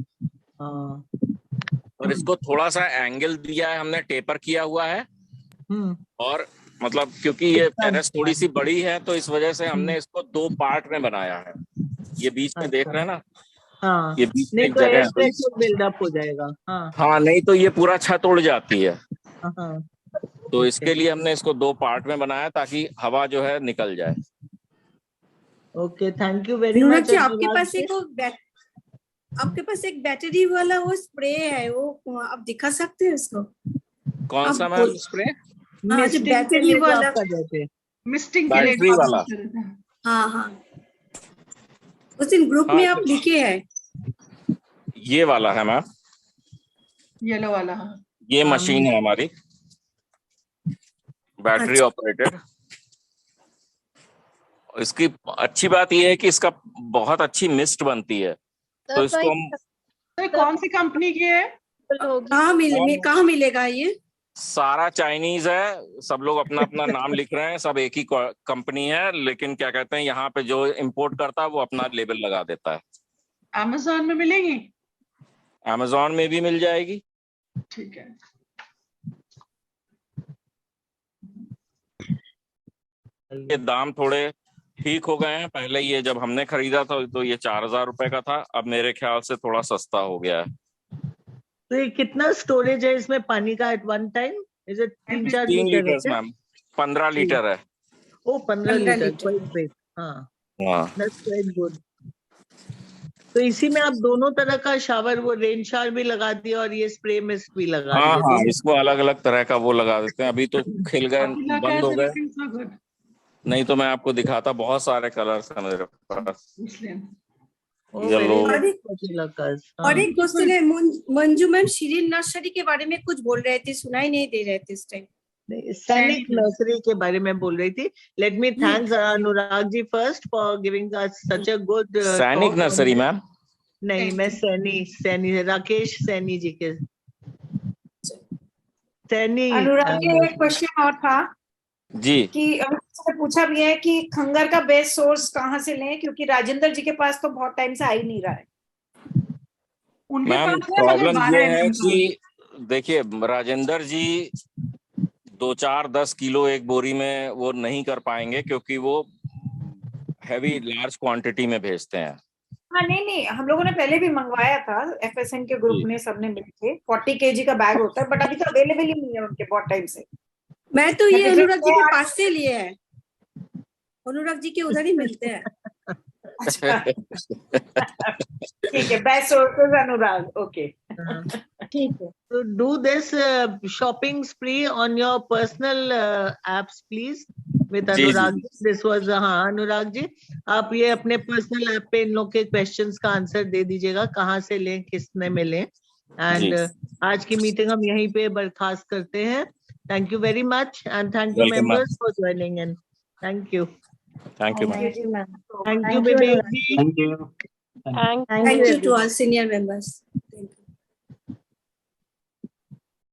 और इसको थोड़ा सा एंगल दिया है हमने, टेपर किया हुआ है। और मतलब क्योंकि ये टेरेस थोड़ी सी बड़ी है, तो इस वजह से हमने इसको 2 पार्ट में बनाया है। ये बीच में देख रहे हैं ना, ये बीच में एक जगह है, बिल्डअप हो जाएगा। हाँ, नहीं तो ये पूरा छत उड़ जाती है। तो इसके लिए हमने इसको 2 पार्ट में बनाया, ताकि हवा जो है निकल जाए। Okay, thank you very much. आपके पास एक बैटरी वाला वो स्प्रे है, वो आप दिखा सकते हैं उसको? कौन सा मैम स्प्रे? बैटरी वाला, मिस्टिंग बैटरी वाला। हाँ हाँ, उस दिन ग्रुप में आप लिखे हैं। ये वाला है मैम, येलो वाला। ये मशीन है हमारी, बैटरी ऑपरेटेड। इसकी अच्छी बात ये है कि इसका बहुत अच्छी मिस्ट बनती है। तो इसको हम, कौन सी कंपनी की है? कहाँ मिलेगा ये? सारा चाइनीज है, सब लोग अपना अपना नाम लिख रहे हैं, सब एक ही कंपनी है, लेकिन क्या कहते हैं, यहाँ पे जो इंपोर्ट करता है वो अपना लेबल लगा देता है। अमेज़न में मिलेगी? अमेज़न में भी मिल जाएगी। ठीक है। ये दाम थोड़े ठीक हो गए हैं। पहले ये जब हमने खरीदा था तो ये 4000 रुपए का था, अब मेरे ख्याल से थोड़ा सस्ता हो गया है। तो ये कितना स्टोरेज है इसमें पानी का at one time? Is it 3-4 litre ma'am? 15 litre है। Oh 15 litre. हाँ, दैट्स वेरी गुड। तो इसी में आप दोनों तरह का शावर, वो रेन शावर भी लगा दिया और ये स्प्रे मिस्ट भी लगा दिया? हाँ, इसको अलग अलग तरह का वो लगा देते हैं। अभी तो खिल गए, बंद हो गए, नहीं तो मैं आपको दिखाता। बहुत सारे कलर्स हैं मेरे पास, येलो। और एक क्वेश्चन है, मंजू मैम शिरीन नर्सरी के बारे में कुछ बोल रहे थे, सुनाई नहीं दे रहे थे इस टाइम। सैनिक नर्सरी के बारे में बोल रही थी। Let me thanks Anurag ji first for giving us such a good. Sainik nursery ma'am? नहीं, मैं सैनी राकेश सैनी जी के। सैनी अनुराग जी, एक क्वेश्चन और था जी, कि पूछा भी है कि खंगर का बेस्ट सोर्स कहाँ से लें, क्योंकि राजेंद्र जी के पास तो बहुत टाइम से आ ही नहीं रहा है। मैम प्रॉब्लम ये है कि देखिए, राजेंद्र जी 2-4-10 किलो एक बोरी में वो नहीं कर पाएंगे, क्योंकि वो हैवी लार्ज क्वांटिटी में भेजते हैं। हाँ, नहीं, हम लोगों ने पहले भी मंगवाया था, एफएसएन के ग्रुप ने, सबने मिलके 40 kg का बैग होता है, बट अभी तो अवेलेबल ही नहीं है उनके बहुत टाइम से। मैं तो ये अनुराग जी के पास से लिए है, अनुराग जी के उधर ही मिलते हैं। अच्छा, ठीक है, बेस्ट सोर्सेज अनुराग। ओके, ठीक है। तो do this shopping spree on your personal apps please. with जी, Anurag. This was हाँ अनुराग जी, आप ये अपने पर्सनल ऐप पे इन लोग के क्वेश्चंस का आंसर दे दीजिएगा, कहाँ से लें, किसने में लें. एंड आज की मीटिंग हम यहीं पे बर्खास्त करते हैं. Thank you very much and thank you Welcome, ma'am. Members for joining in. Thank you. Thank you, ma'am. Thank you, ma'am. Thank you, Thank you, Vivek Anurag. ji. Thank you. Thank Thank you to all senior members.